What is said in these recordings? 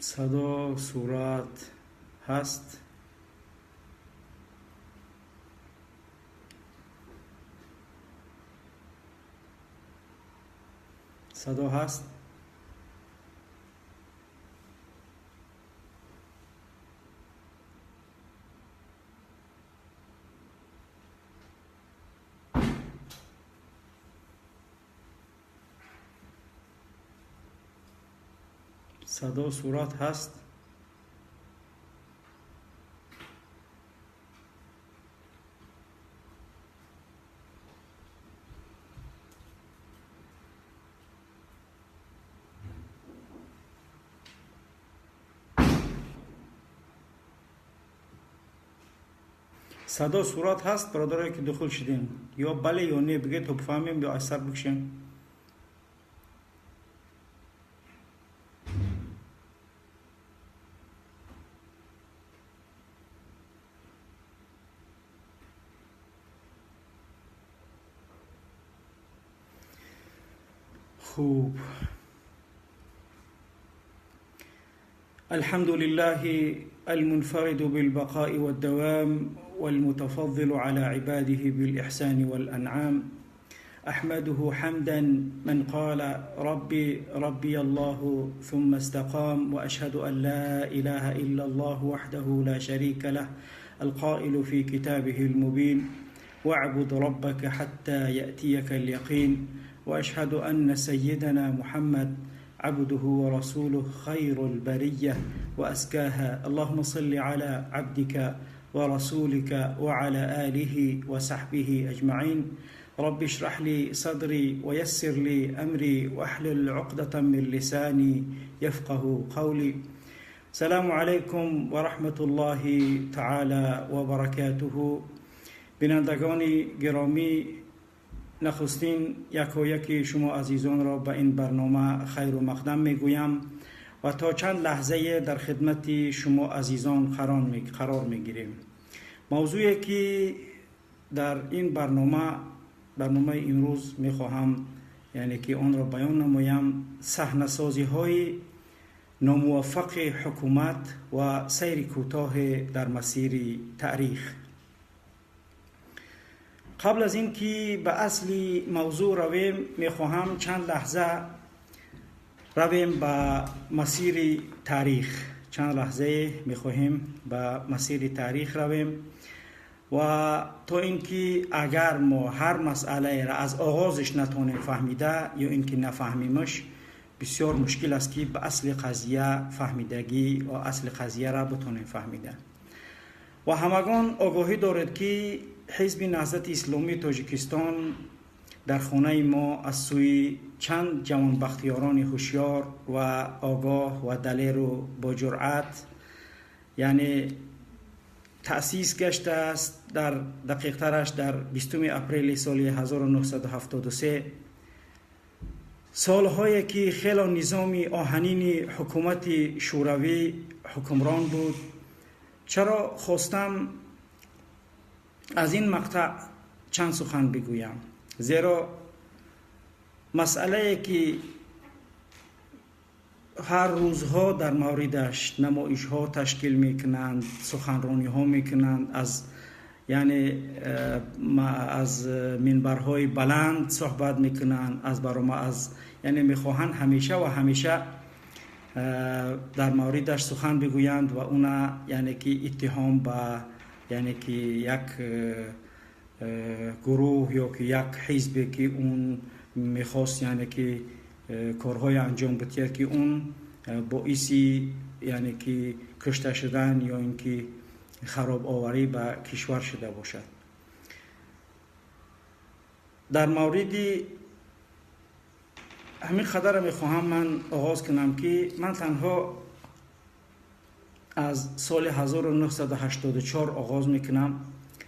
صدا صورت هست. صدا هست. صدا صورت هست. صدا صورت هست برادرایی که دخول شدین، یا بله یا نه بگید تا بفهمیم یا اثر بکشیم. خوب. الحمد لله المنفرد بالبقاء والدوام والمتفضل على عباده بالإحسان والأنعام. أحمده حمدا من قال ربي ربي الله ثم استقام، وأشهد أن لا إله إلا الله وحده لا شريك له القائل في كتابه المبين واعبد ربك حتى يأتيك اليقين. وأشهد أن سيدنا محمد عبده ورسوله خير البرية وأزكاها. اللهم صل على عبدك ورسولك وعلى آله وصحبه أجمعين. رب اشرح لي صدري ويسر لي أمري واحلل عقدة من لساني يفقه قولي. السلام عليكم ورحمة الله تعالى وبركاته. بینندگان گرامی، نخستین یکی شما عزیزان را به این برنامه خیر و مقدم میگویم و تا چند لحظه در خدمت شما عزیزان قرار میگیریم. موضوعی که در این برنامه امروز میخواهم که آن را بیان نمایم، صحنه‌سازی‌های ناموفق حکومت و سیر کوتاه در مسیر تاریخ. قبل از این که به اصل موضوع رویم، میخواهم چند لحظه رویم به مسیر تاریخ. به مسیر تاریخ رویم و تا اینکه اگر ما هر مسئله را از آغازش نتونیم فهمیده یا اینکه نفهمیمش، بسیار مشکل است که به اصل قضیه فهمیدگی و اصل قضیه را بتونیم فهمیده. و همگان آگاهی دارد که حزب نهضت اسلامی تاجیکستان در خانه ما از سوی چند جوانبختیاران هوشیار و آگاه و دلیر و با جرأت تأسیس گشته است. در دقیق ترش در 20 اپریل سال 1973، سالهایی که خیلی نظام آهنین حکومت شوروی حکمران بود. چرا خواستم از این مقطع چند سخن بگویم؟ زیرا مسئله که هر روزها در موردش نمایش ها تشکیل میکنند، سخنرانی ها میکنند، از منبرهای بلند صحبت میکنند، میخواهند همیشه در موردش سخن بگویند و اونا که اتهام به که یک گروه یا که یک حزب که اون میخواست که کارهای انجام بده که اون باعثی که کشته شدن یا اینکه خراب آوری به کشور شده باشد. در مورد همین قدر میخواهم من آغاز کنم که من تنها از سال 1984 آغاز میکنم،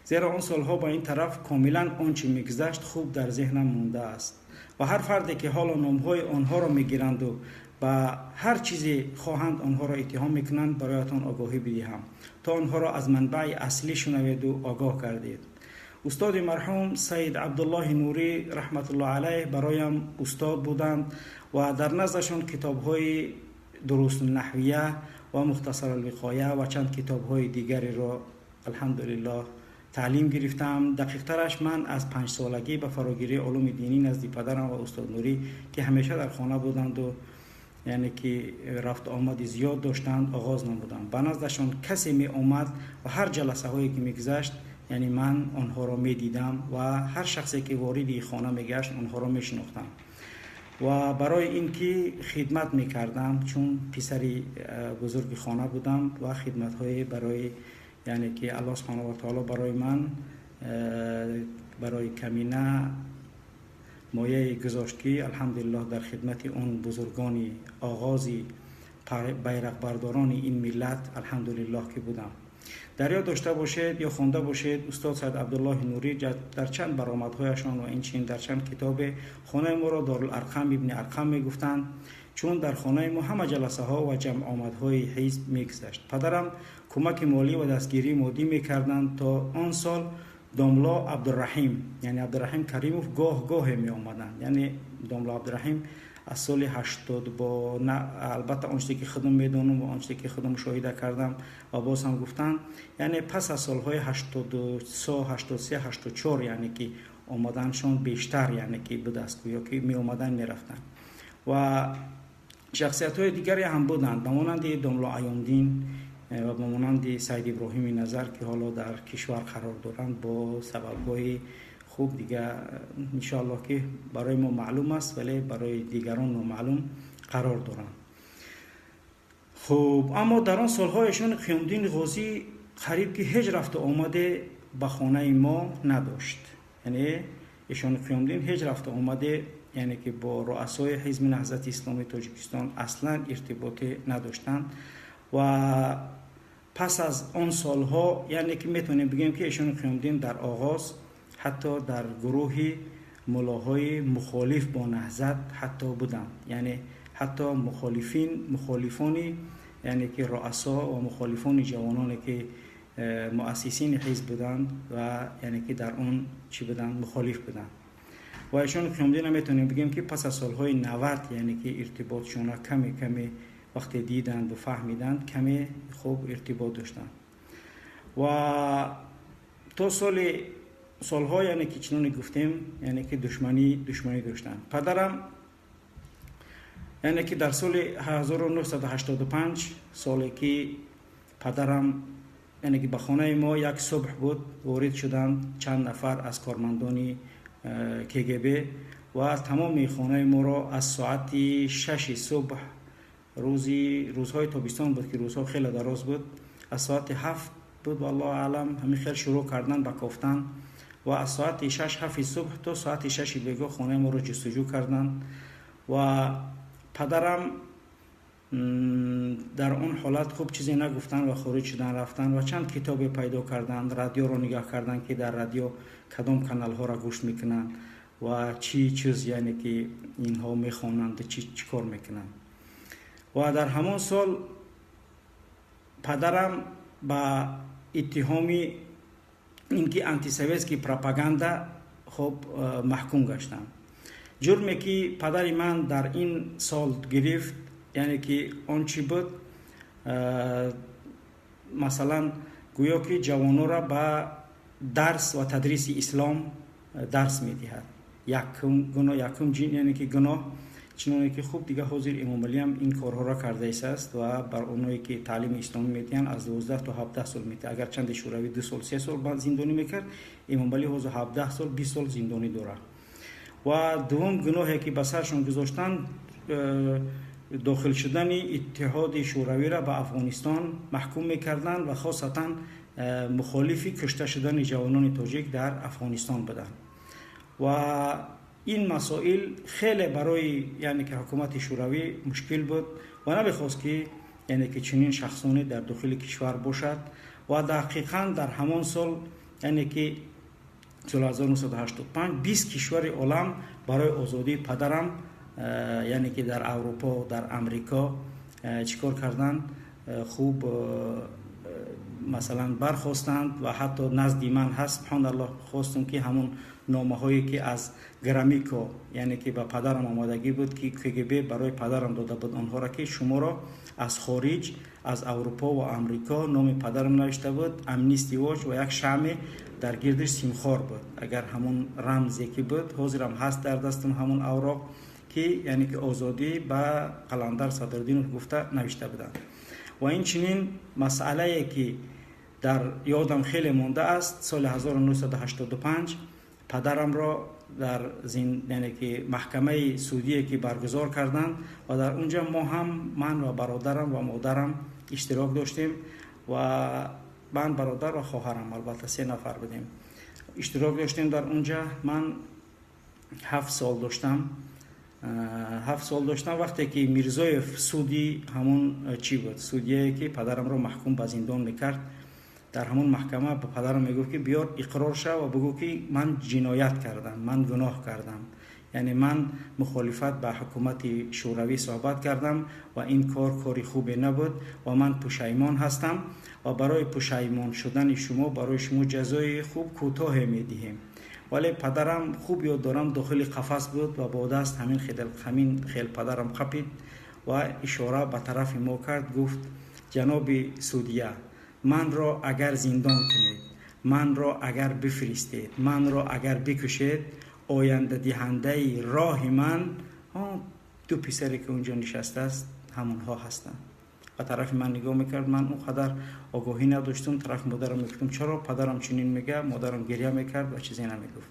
زیرا اون سالها با این طرف کاملا آنچه میگذشت خوب در ذهنم مونده است و هر فردی که حالا نامهای آنها را میگیرند و با هر چیزی خواهند آنها را اتهام میکنند برایتان آگاهی بدهم تا آنها را از منبع اصلی شنوید و آگاه کردید. استاد مرحوم سید عبدالله نوری رحمت الله علیه برایم استاد بودند و در نزدشان کتاب‌های دروس النحویه و مختصر الوقایه و چند کتاب های دیگری را الحمدلله تعلیم گرفتم. دقیق ترش من از 5 سالگی به فراگیری علوم دینی نزد پدرم و استاد نوری که همیشه در خانه بودند و یعنی که رفت آمد زیاد داشتند آغاز نمودم. به نزدشان کسی می آمد و هر جلسه هایی که میگذشت یعنی من آنها را می دیدم و هر شخصی که وارد خانه می گشت آنها را می شناختم و برای اینکه خدمت می کردم چون پسری بزرگ خانه بودم و خدمت های برای یعنی که الله سبحانه و تعالی برای من برای کمینه مایه گذاشت که الحمدلله در خدمت اون بزرگانی آغازی بیرق برداران این ملت الحمدلله که بودم. در یاد داشته باشید یا خوانده باشید استاد سید عبدالله نوری در چند برآمدهایشان و این چین در چند کتاب خانه ما را دارالارقم ابن ارقم میگفتند چون در خانه ما همه جلسه ها و جمع آمدهای حزب میگذشت. پدرم کمک مالی و دستگیری مادی میکردند تا آن سال داملا عبدالرحیم یعنی عبدالرحیم کریموف گاه می آمدند. یعنی داملا عبدالرحیم از سال 80 با نه البته آنچه که خودم میدونم و آنچه که خودم مشاهده کردم و باز هم گفتن یعنی پس از سالهای 82 83 84 یعنی که آمدنشان بیشتر یعنی که به دستگویی که می آمدن می رفتن و شخصیت های دیگری هم بودند به مانند داملا ایاندین و به مانند سید ابراهیم نظر که حالا در کشور قرار دارند با سبب‌های خوب دیگه انشاءالله که برای ما معلوم است ولی برای دیگران نامعلوم قرار دارند. خب اما در آن سالهایشون قیامالدین غازی قریب که هیچ رفت آمده به خانه ما نداشت. یعنی ایشان قیامالدین هیچ رفت آمده یعنی که با رؤسای حزب نهضت اسلامی تاجیکستان اصلا ارتباطی نداشتند و پس از آن سالها یعنی که میتونیم بگیم که ایشان قیامالدین در آغاز حتی در گروه ملاهای مخالف با نهضت حتی بودند. یعنی حتی مخالفانی یعنی که رؤسا و مخالفان جوانانی که مؤسسین حزب بودند و یعنی که در اون چی بودند مخالف بودند و ایشان قیامالدین میتونیم بگیم که پس از سالهای 90 یعنی که ارتباطشون کمی وقتی دیدند و فهمیدند کمی خوب ارتباط داشتند و تا سالها یعنی که چنان گفتیم یعنی که دشمنی داشتند. پدرم یعنی که در سال 1985 سالی که پدرم یعنی که به خانه ما یک صبح بود وارد شدند چند نفر از کارمندان KGB و از تمام خانه ما را از ساعت 6 صبح روزهای تابستان بود که روزها خیلی دراز بود از ساعت 7 بود والله اعلم همین خیلی شروع کردن به کافتن و از ساعت 6-7 صبح تا ساعت 6 بیگاه خانه ما رو جستجو کردن و پدرم در اون حالت خوب چیزی نگفتن و خارج شدن رفتن و چند کتاب پیدا کردن رادیو رو نگاه کردن که در رادیو کدام کانال ها را گوش میکنن و چی چیز یعنی که اینها میخوانند چی کار میکنن و در همان سال پدرم با اتهامی اینکه آنتی سویتسکی پروپاگاندا خب محکوم گشتم. جرمی که پدر من در این سال گرفت یعنی که آن چی بود مثلا گویا که جوانو را با درس و تدریس اسلام درس میدهد یکم جین یعنی که گناه چنانه که خوب دیگه حاضر امام علی هم این کارها را کرده است و بر اونایی که تعلیم اسلامی میدن از 12 تا 17 سال میده. اگر چند شوروی 2 سال 3 سال بعد زندانی میکرد امام علی حاضر 17 سال 20 سال زندانی داره. و دوم گناهی که به سرشون گذاشتن داخل شدن اتحاد شوروی را به افغانستان محکوم میکردن و خاصتا مخالفی کشته شدن جوانان تاجیک در افغانستان بودند و این مسائل خیلی برای یعنی که حکومت شوروی مشکل بود و نمیخواست که یعنی که چنین شخصانی در داخل کشور باشد و دقیقاً در همان سال یعنی که سال 1985 20 کشور عالم برای آزادی پدرم یعنی که در اروپا در امریکا چیکار کردن خوب مثلا برخواستند و حتی نزد من هست. سبحان الله خواستم که همون نامه هایی که از گرامیکو یعنی که به پدرم آمادگی بود که KGB برای پدرم داده بود آنها را که شما را از خارج از اروپا و امریکا نام پدرم نوشته بود امنیستی واچ و یک شمع در گردش سیمخوار بود. اگر همون رمزی که بود حاضرم هست در دستم همون اوراق که یعنی که آزادی به قلندر صدرالدین گفته نوشته بودند. و این چنین مسئله که در یادم خیلی مونده است، سال 1985 پدرم را در یعنی که محکمه سعودی که برگزار کردند و در اونجا ما هم من و برادرم و مادرم اشتراک داشتیم و من برادر و خواهرم البته 3 نفر بودیم اشتراک داشتیم در اونجا. من 7 سال داشتم وقتی که میرزایف سودی همون چی بود سودیه که پدرم رو محکوم به زندان میکرد. در همون محکمه به پدرم میگفت که بیار اقرار شو و بگو که من جنایت کردم، من گناه کردم، یعنی من مخالفت به حکومت شوروی صحبت کردم و این کاری خوبی نبود و من پشیمان هستم و برای پشیمان شدن شما برای شما جزای خوب کوتاه میدهیم. ولی پدرم خوب یاد دارم داخل قفس بود و با دست همین خیل پدرم قپید و اشاره به طرف ما کرد، گفت جناب سودیه، من را اگر زندان کنید، من را اگر بفرستید، من را اگر بکشید، آینده دهنده راه من 2 پسری که اونجا نشسته است همونها هستند. و طرف من نگاه میکرد، من اونقدر آگاهی نداشتم. طرف مادرم میگفتم چرا پدرم چنین میگه، مادرم گریه میکرد و چیزی نمیگفت.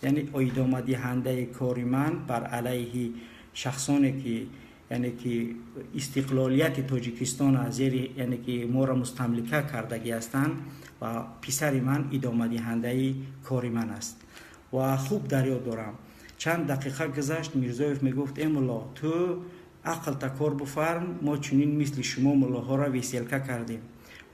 یعنی ادامه دهنده کاری من بر علیه شخصانی که یعنی که استقلالیت تاجیکستان از زیر یعنی که ما را مستملکه کردگی هستند و پسر من ادامه دهنده کاری من است. و خوب در یاد دارم چند دقیقه گذشت میرزایف میگفت ای مولا تو عقل تکار بفرم، ما چنین مثل شما ملاها را وسیلکه کردیم،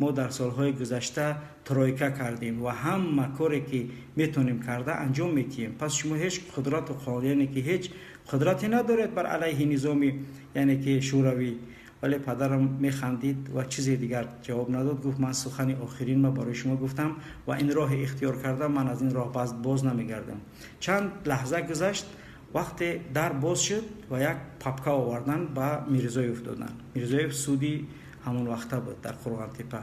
ما در سالهای گذشته ترویکه کردیم و همه کاری که میتونیم کرده انجام میدیم. پس شما هیچ قدرت و قانونی که هیچ قدرتی ندارید بر علیه نظامی یعنی که شوروی. ولی پدرم میخندید و چیزی دیگر جواب نداد. گفت من سخن آخرین ما برای شما گفتم و این راه اختیار کردم، من از این راه باز نمیگردم. چند لحظه گذشت، وقتی در باز شد و یک پاپکا آوردن به میرزایف دادن. میرزایف سودی همون وقته بود در قرغان تپه.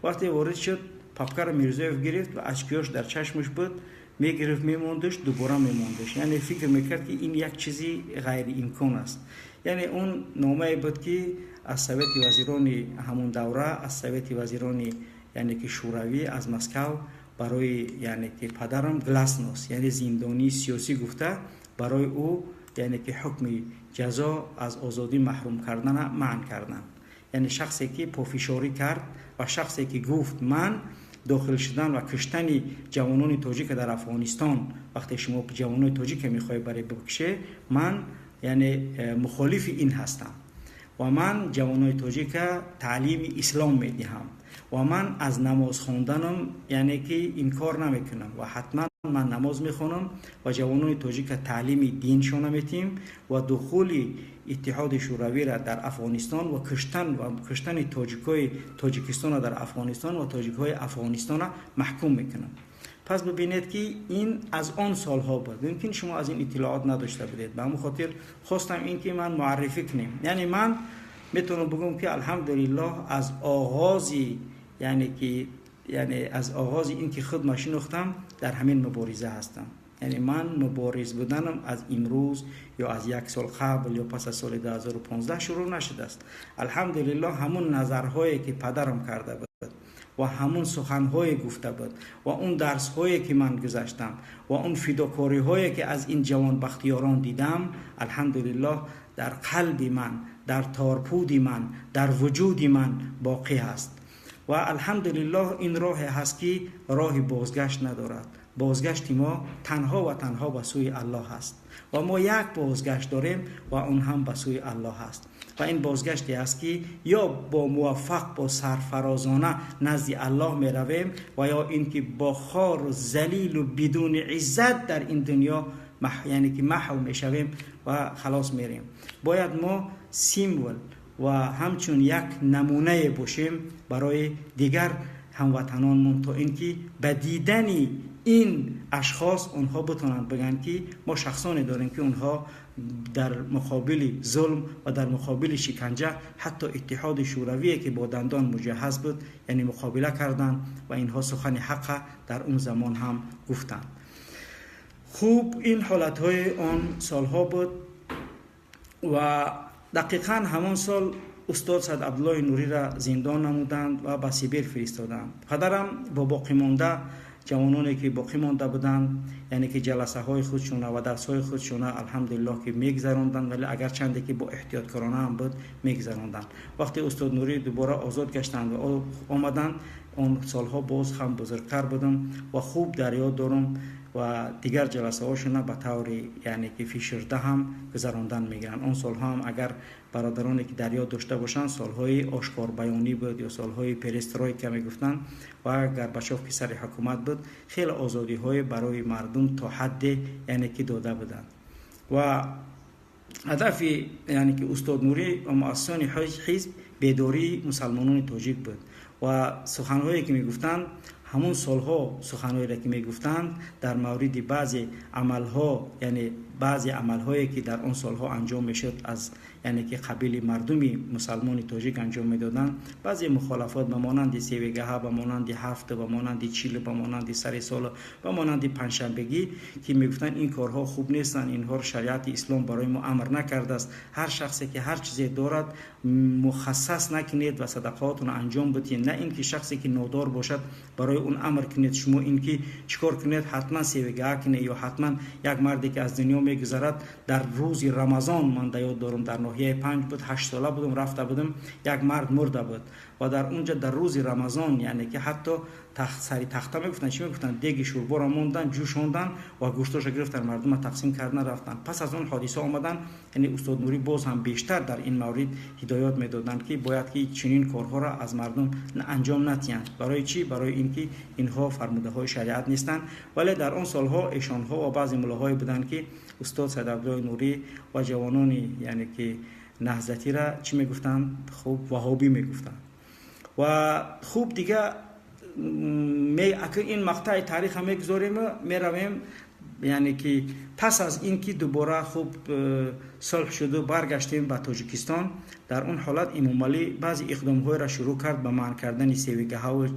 وقتی وارد شد پاپکا را میرزایف گرفت و اشکیاش در چشمش بود، میگرفت میموندش، دوباره میموندش. یعنی فکر میکرد که این یک چیزی غیر امکان است. یعنی اون نامه بود که از سویت وزیران همون دوره، از سویت وزیران یعنی که شوروی از مسکو برای یعنی که پدرم گلاسنوس یعنی زندانی سیاسی گفته برای او یعنی که حکم جزا از آزادی محروم کردن منع کردن. یعنی شخصی که پافشاری کرد و شخصی که گفت من داخل شدن و کشتن جوانان تاجیک در افغانستان، وقتی شما جوانان تاجیک میخوای برای بکشه، من یعنی مخالف این هستم و من جوانان تاجیک تعلیم اسلام میدهم و من از نماز خواندنم یعنی که این کار نمیکنم و حتما من نماز میخونم و جوانان تاجیک تعلیم دینشون میتیم و دخول اتحاد شوروی را در افغانستان و کشتن تاجیکستان در افغانستان و تاجیک‌های افغانستان را محکوم میکنم. پس ببینید که این از آن سالها بود. ممکن شما از این اطلاعات نداشته بودید. به همون خاطر خواستم این که من معرفی کنم. یعنی من میتونم بگم که الحمدلله از آغازی یعنی از آغاز این که خود مشناختم در همین مبارزه هستم. یعنی من مبارز بودنم از امروز یا از 1 سال قبل یا پس از سال 2015 شروع نشده است. الحمدلله همون نظرهایی که پدرم کرده بود و همون سخنهای گفته بود و اون درسهایی که من گذاشتم و اون فداکاری هایی که از این جوان بختیاران دیدم، الحمدلله در قلب من، در تارپود من، در وجود من باقی هست. و الحمدلله این راه هست که راه بازگشت ندارد. بازگشت ما تنها و تنها به سوی الله هست و ما یک بازگشت داریم و اون هم به سوی الله هست. و این بازگشتی است که یا با موفق با سرفرازانه نزد الله می رویم و یا اینکه با خار و ذلیل و بدون عزت در این دنیا یعنی که محو می شویم و خلاص میریم. باید ما سیمبل و همچون یک نمونه باشیم برای دیگر هموطنانمون تا اینکه به دیدن این اشخاص اونها بتونن بگن که ما شخصانی داریم که اونها در مقابل ظلم و در مقابل شکنجه حتی اتحاد شوروی که با دندان مجهز بود یعنی مقابله کردند و اینها سخن حق در اون زمان هم گفتند. خوب این حالتهای آن سالها بود و دقیقا همان سال استاد سید عبدالله نوری را زندان نمودند و به سیبیر فرستادند. پدرم با باقی مانده جوانانی که باقی مانده بودند یعنی که جلسه های خودشون و درس های خودشون الحمدلله که میگذراندند، ولی اگر چنده که با احتیاط کارانه هم بود میگذراندند. وقتی استاد نوری دوباره آزاد گشتند و آمدند اون سالها باز هم بزرگتر بودم و خوب در یاد دارم و دیگر جلسه هاشون به طور یعنی که فشرده هم گذراندن میگیرن. اون سالها هم اگر برادرانی که در یاد داشته باشن سالهای آشکار بیانی بود یا سالهای پرسترویکا میگفتن و گرباچوف که سر حکومت بود خیلی آزادی های برای مردم تا حد یعنی که داده بودند و هدف یعنی که استاد نوری و مؤسسان حزب بیداری مسلمانان تاجیک بود و سخنهایی که میگفتند همون سالها سخنهایی را که میگفتند در مورد بعضی عملها یعنی بعضی عملهایی که در اون سالها انجام میشد از یعنی که قبیل مردمی مسلمان تاجیک انجام میدادند، بعضی مخالفات به مانند سیوگه به مانند هفته به مانند چیل به مانند سر سال به مانند پنجشنبگی که میگفتند این کارها خوب نیستند، اینها شریعت اسلام برای ما امر نکرده است، هر شخصی که هر چیزی دارد مخصص نکنید و صدقاتون انجام بدید، نه اینکه شخصی که نادار باشد برای اون امر کنید شما اینکه چیکار کنید حتما سیوگه کنید یا حتما یک مردی که از دنیا میگذرد در روز رمضان من یاد دارم در ناحیه 5 بود 8 ساله بودم رفته بودم یک مرد مرده بود و در اونجا در روز رمضان یعنی که حتی سری تخته میگفتن چی میگفتن دیگ شوربا را موندن جوشوندن و گوشتاشو گرفتن مردم تقسیم کردن رفتن. پس از اون حادثه آمدن یعنی استاد نوری باز هم بیشتر در این مورد هدایات میدادن که باید که چنین کارها را از مردم انجام ندهند. برای چی؟ برای اینکه اینها فرموده های شریعت نیستند. ولی در اون سالها ایشانها و بعضی ملاهای بودند که استاد سید عبدالله نوری و جوانانی یعنی که نهضتی را چی میگفتن؟ خوب وهابی میگفتن و خوب دیگه این مقطع تاریخ هم میگذاریم میرویم یعنی که پس از این که دوباره خوب صلح شده برگشتیم به تاجیکستان. در اون حالت امام علی بعضی اقدام های را شروع کرد به منع کردن سیوگه ها و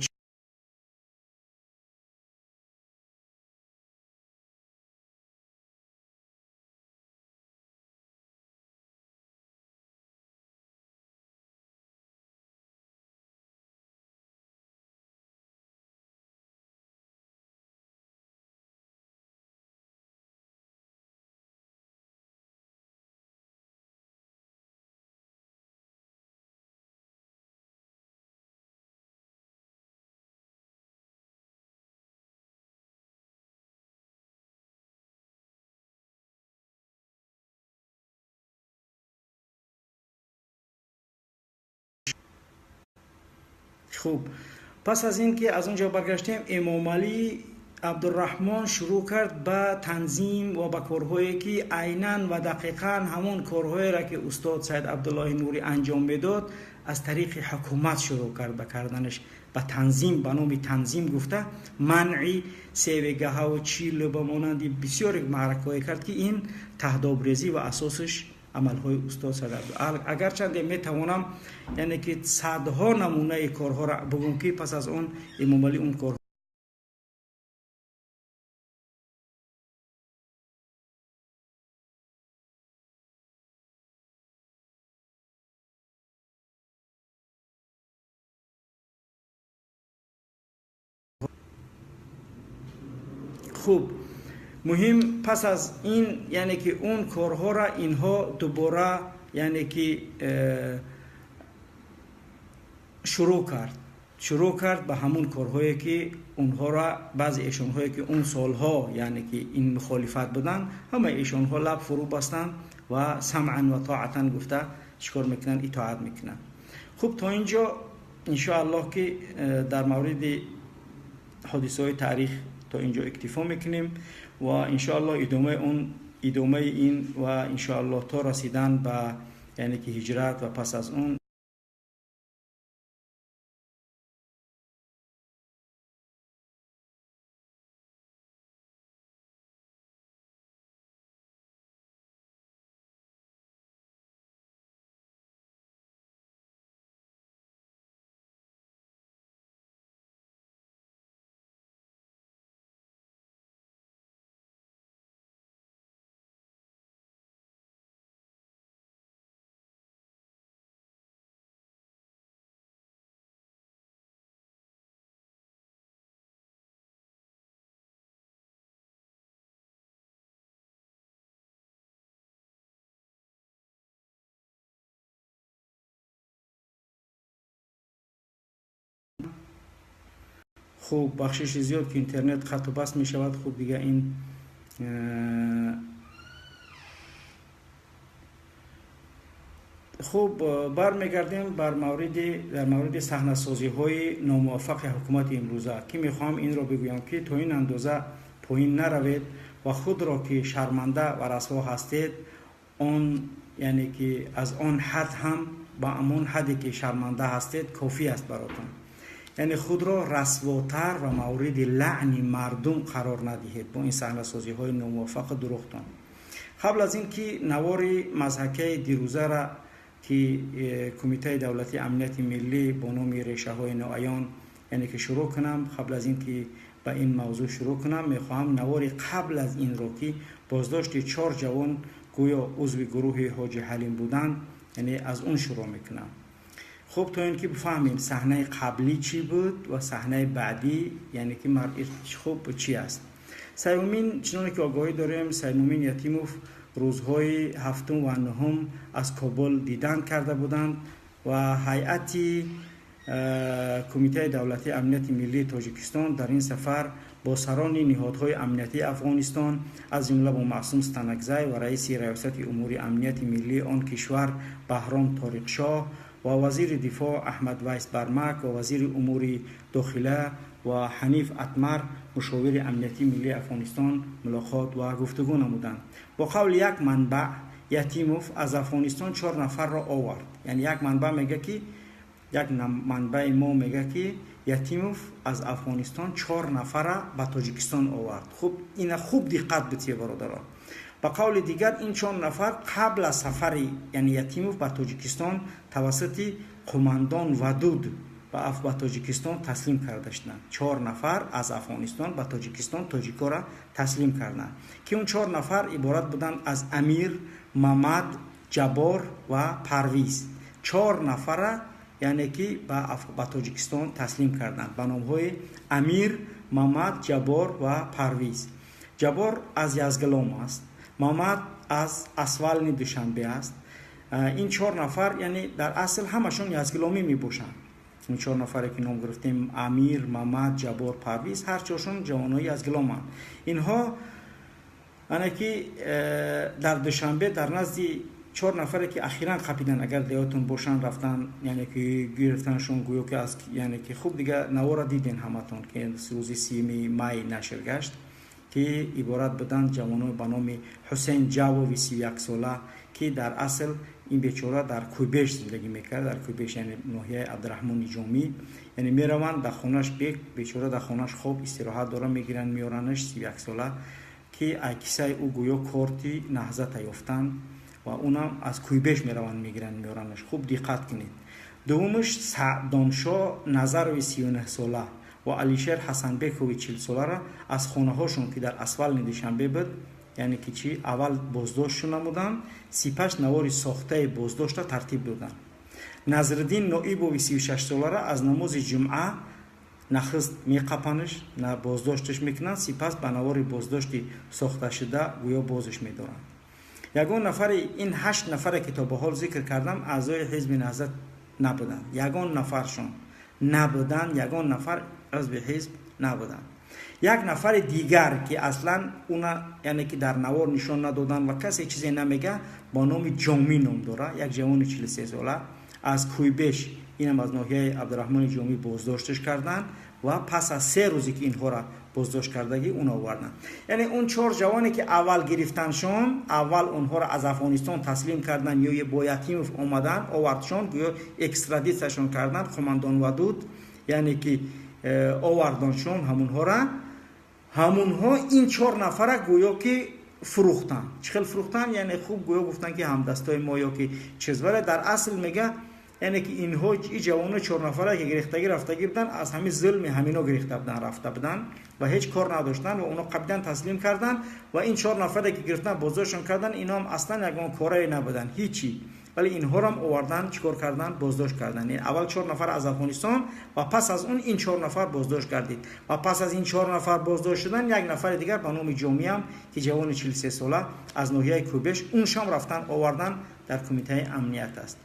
خوب. پس از این که از اونجا برگشتیم امام علی عبدالرحمن شروع کرد به تنظیم و به کارهایی که عیناً و دقیقاً همون کارهایی را که استاد سید عبدالله نوری انجام میداد از طریق حکومت شروع کرد به کردنش. به تنظیم به نام تنظیم گفته منع سیوگه ها و چیل و مانند بسیار معرکه‌ای کرد که این تهدابریزی و اساسش عملهای استاد سید عبدالله. اگرچند میتوانم یعنی که صدها نمونه کارها را بگم که پس از اون امام علی اون کار خوب مهم. پس از این یعنی که اون کارها را اینها دوباره یعنی که شروع کرد به همون کارهایی که اونها را بعضی ایشانهایی که اون سالها یعنی که این مخالفت بودن همه ایشانها لب فرو بستن و سمعا و طاعتا گفته چیکار میکنن؟ اطاعت میکنن. خوب تا اینجا انشاءالله که در مورد حادثه های تاریخ تا اینجا اکتفا میکنیم و انشاءالله ادامه این و انشاءالله تا رسیدن به یعنی که هجرت و پس از اون خوب بخشش زیاد که اینترنت خط و بس می شود. خوب دیگه این خوب برمیگردیم در مورد صحنه‌سازی‌های ناموفق حکومت امروزه که میخوام این رو بگویم که تو این اندازه پایین نروید و خود را که شرمنده و رسوا هستید، اون یعنی که از آن حد هم با همون حدی که شرمنده هستید کافی است براتون. یعنی خود را رسواتر و مورد لعن مردم قرار ندهید با این صحنه‌سازی‌های ناموفق دروغتان. قبل از این که نوار مضحکه دیروزه را که کمیته دولتی امنیت ملی با نام ریشه های ناعیان یعنی که شروع کنم، قبل از این که به این موضوع شروع کنم میخواهم نوار قبل از این رو که بازداشت 4 جوان گویا عضو گروه حاجی حلیم بودن یعنی از اون شروع میکنم. خب تا اینکه بفهمیم صحنه قبلی چی بود و صحنه بعدی یعنی که خوب چی است. سیومین چنانه که آگاهی داریم، سیومین یتیموف روزهای 7 و 9 از کابل دیدن کرده بودند و هیئت کمیته دولتی امنیت ملی تاجیکستان در این سفر با سران نهادهای امنیتی افغانستان از جمله با معصوم ستنکزی و رئیس ریاست امور امنیت ملی آن کشور بهرام طارقشاه و وزیر دفاع احمد ویس برمک و وزیر امور داخله و حنیف اتمر مشاور امنیتی ملی افغانستان ملاقات و گفتگو نمودند. با قول یک منبع یتیموف از افغانستان 4 نفر را آورد. یعنی یک منبع میگه که ما میگه که یتیموف از افغانستان 4 نفر را به تاجیکستان آورد. خب این خوب دقت بدید برادران. با قول دیگر این 4 نفر قبل از سفر یعنی یتیموف به تاجیکستان توسط قماندان ودود به تاجیکستان تسلیم کرده شدند. 4 نفر از افغانستان به تاجیکستان تاجیکا را تسلیم کردند که اون 4 نفر عبارت بودند از امیر، محمد، جبار و پرویز. 4 نفر یعنی که به تاجیکستان تسلیم کردند به نام‌های امیر، محمد، جبار و پرویز. جبار از یزگلام است، محمد از اسفالنی دوشنبه است. این 4 نفر یعنی در اصل همشون یزگلامی میباشند. این 4 نفری که نام گرفتیم امیر، محمد، جبار، پرویز هر چهارشون جوانای یزگلامند. اینها یعنی که در دوشنبه در نزد 4 نفری که اخیراً قپیدن اگر دیاتون باشن رفتن یعنی که گرفتنشون گویا که از یعنی که خوب دیگه نوارا دیدین همتون که روز 30 می نشر گشت که عبارت بودن جوانای به نام حسین جاوی 31 ساله که در اصل این بیچاره در کویبش زندگی میکرد. در کویبش یعنی ناحیه عبدالرحمن جامی یعنی میروند در خونش بیچاره در خونش خوب استراحت داره میگیرن میارنش 31 ساله که عکسای او گویا کارتی نهضت یافتن و اونم از کویبش میروند میگیرن میارنش. خوب دقت کنید. دومش سعدانشاه نظروی 39 ساله و علیشیر حسنبکوی 40 ساله را از خانه هاشون که در اسفل دوشنبه بود یعنی که چی اول بازداشت نمودن، سپس نوار ساخته بازداشت را ترتیب دادن. نظرالدین نائب 36 ساله را از نماز جمعه نخست میقپنش نه بازداشتش میکنن، سپس به نوار بازداشت ساخته شده گویا بازش میدارن. یگان نفر این 8 نفر که تا به حال ذکر کردم اعضای حزب نهضت نبودن. یگان نفرشون نبودن، یگان نفر عضو حزب نبودن. یک نفر دیگر که اصلا اونا یعنی که در نوار نشان ندادن و کسی چیزی نمیگه با نام جامی نام داره، یک جوان 43 ساله از کویبش اینم از ناحیه عبدالرحمن جامی بازداشتش کردن و پس از 3 روزی که اینها را بازداشت کردگی اون آوردن. یعنی اون 4 جوانی که اول گرفتنشون اول اونها را از افغانستان تسلیم کردن یا با یتیم اومدن آوردشون گویا اکسترادیتشون کردن قماندان ودود یعنی که آوردنشون همونها این 4 نفر گویا که فروختن. چخیل فروختن یعنی خوب گویا گفتن که همدستای ما یا که چیز، ولی در اصل میگه یعنی که اینها این جوانو 4 نفره که گرفتگی رفتگی بودن از همین ظلم همینا گرفته بودن رفته بودن و هیچ کار نداشتن و اونا قبلا تسلیم کردن و این 4 نفره که گرفتن بازداشتشون کردن اینا هم اصلا یگان کاری نبودن هیچی، ولی اینها هم آوردن چیکار کردن بازداشت کردن. یعنی اول 4 نفر از افغانستان و پس از اون این 4 نفر بازداشت گردید و پس از این 4 نفر بازداشت شدن یک نفر دیگر به نام جامی هم که جوان 43 ساله از ناحیه کوبش اون شام رفتن آوردن در کمیته امنیت است.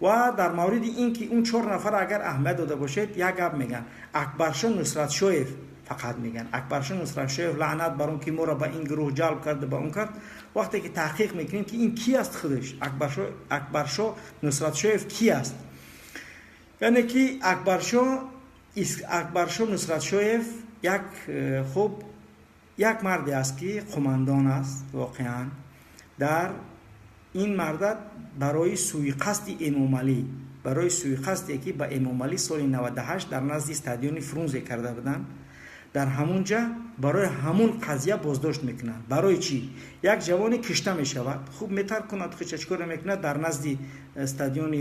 و در مورد این که اون 4 نفر اگر اهمیت داده باشید، یک گپ میگن اکبرشاه نصرتشویف، فقط میگن اکبرشاه نصرتشویف لعنت بر اون که ما را به این گروه جلب کرده به اون کرد. وقتی که تحقیق میکنیم که این کی است خودش، اکبرشاه نصرتشویف کی است، یعنی که اکبرشاه نصرتشویف یک مردی است که قماندان است. واقعا در این مرد برای سوءقصد امامعلی، برای سوءقصدی که به امامعلی سال 98 در نزد استادیوم فرونزه کرده بودن، در همونجا برای همون قضیه بازداشت میکنن. برای چی؟ یک جوانی کشته میشود، خوب میتر کند خودش چیکار میکنه در نزد استادیوم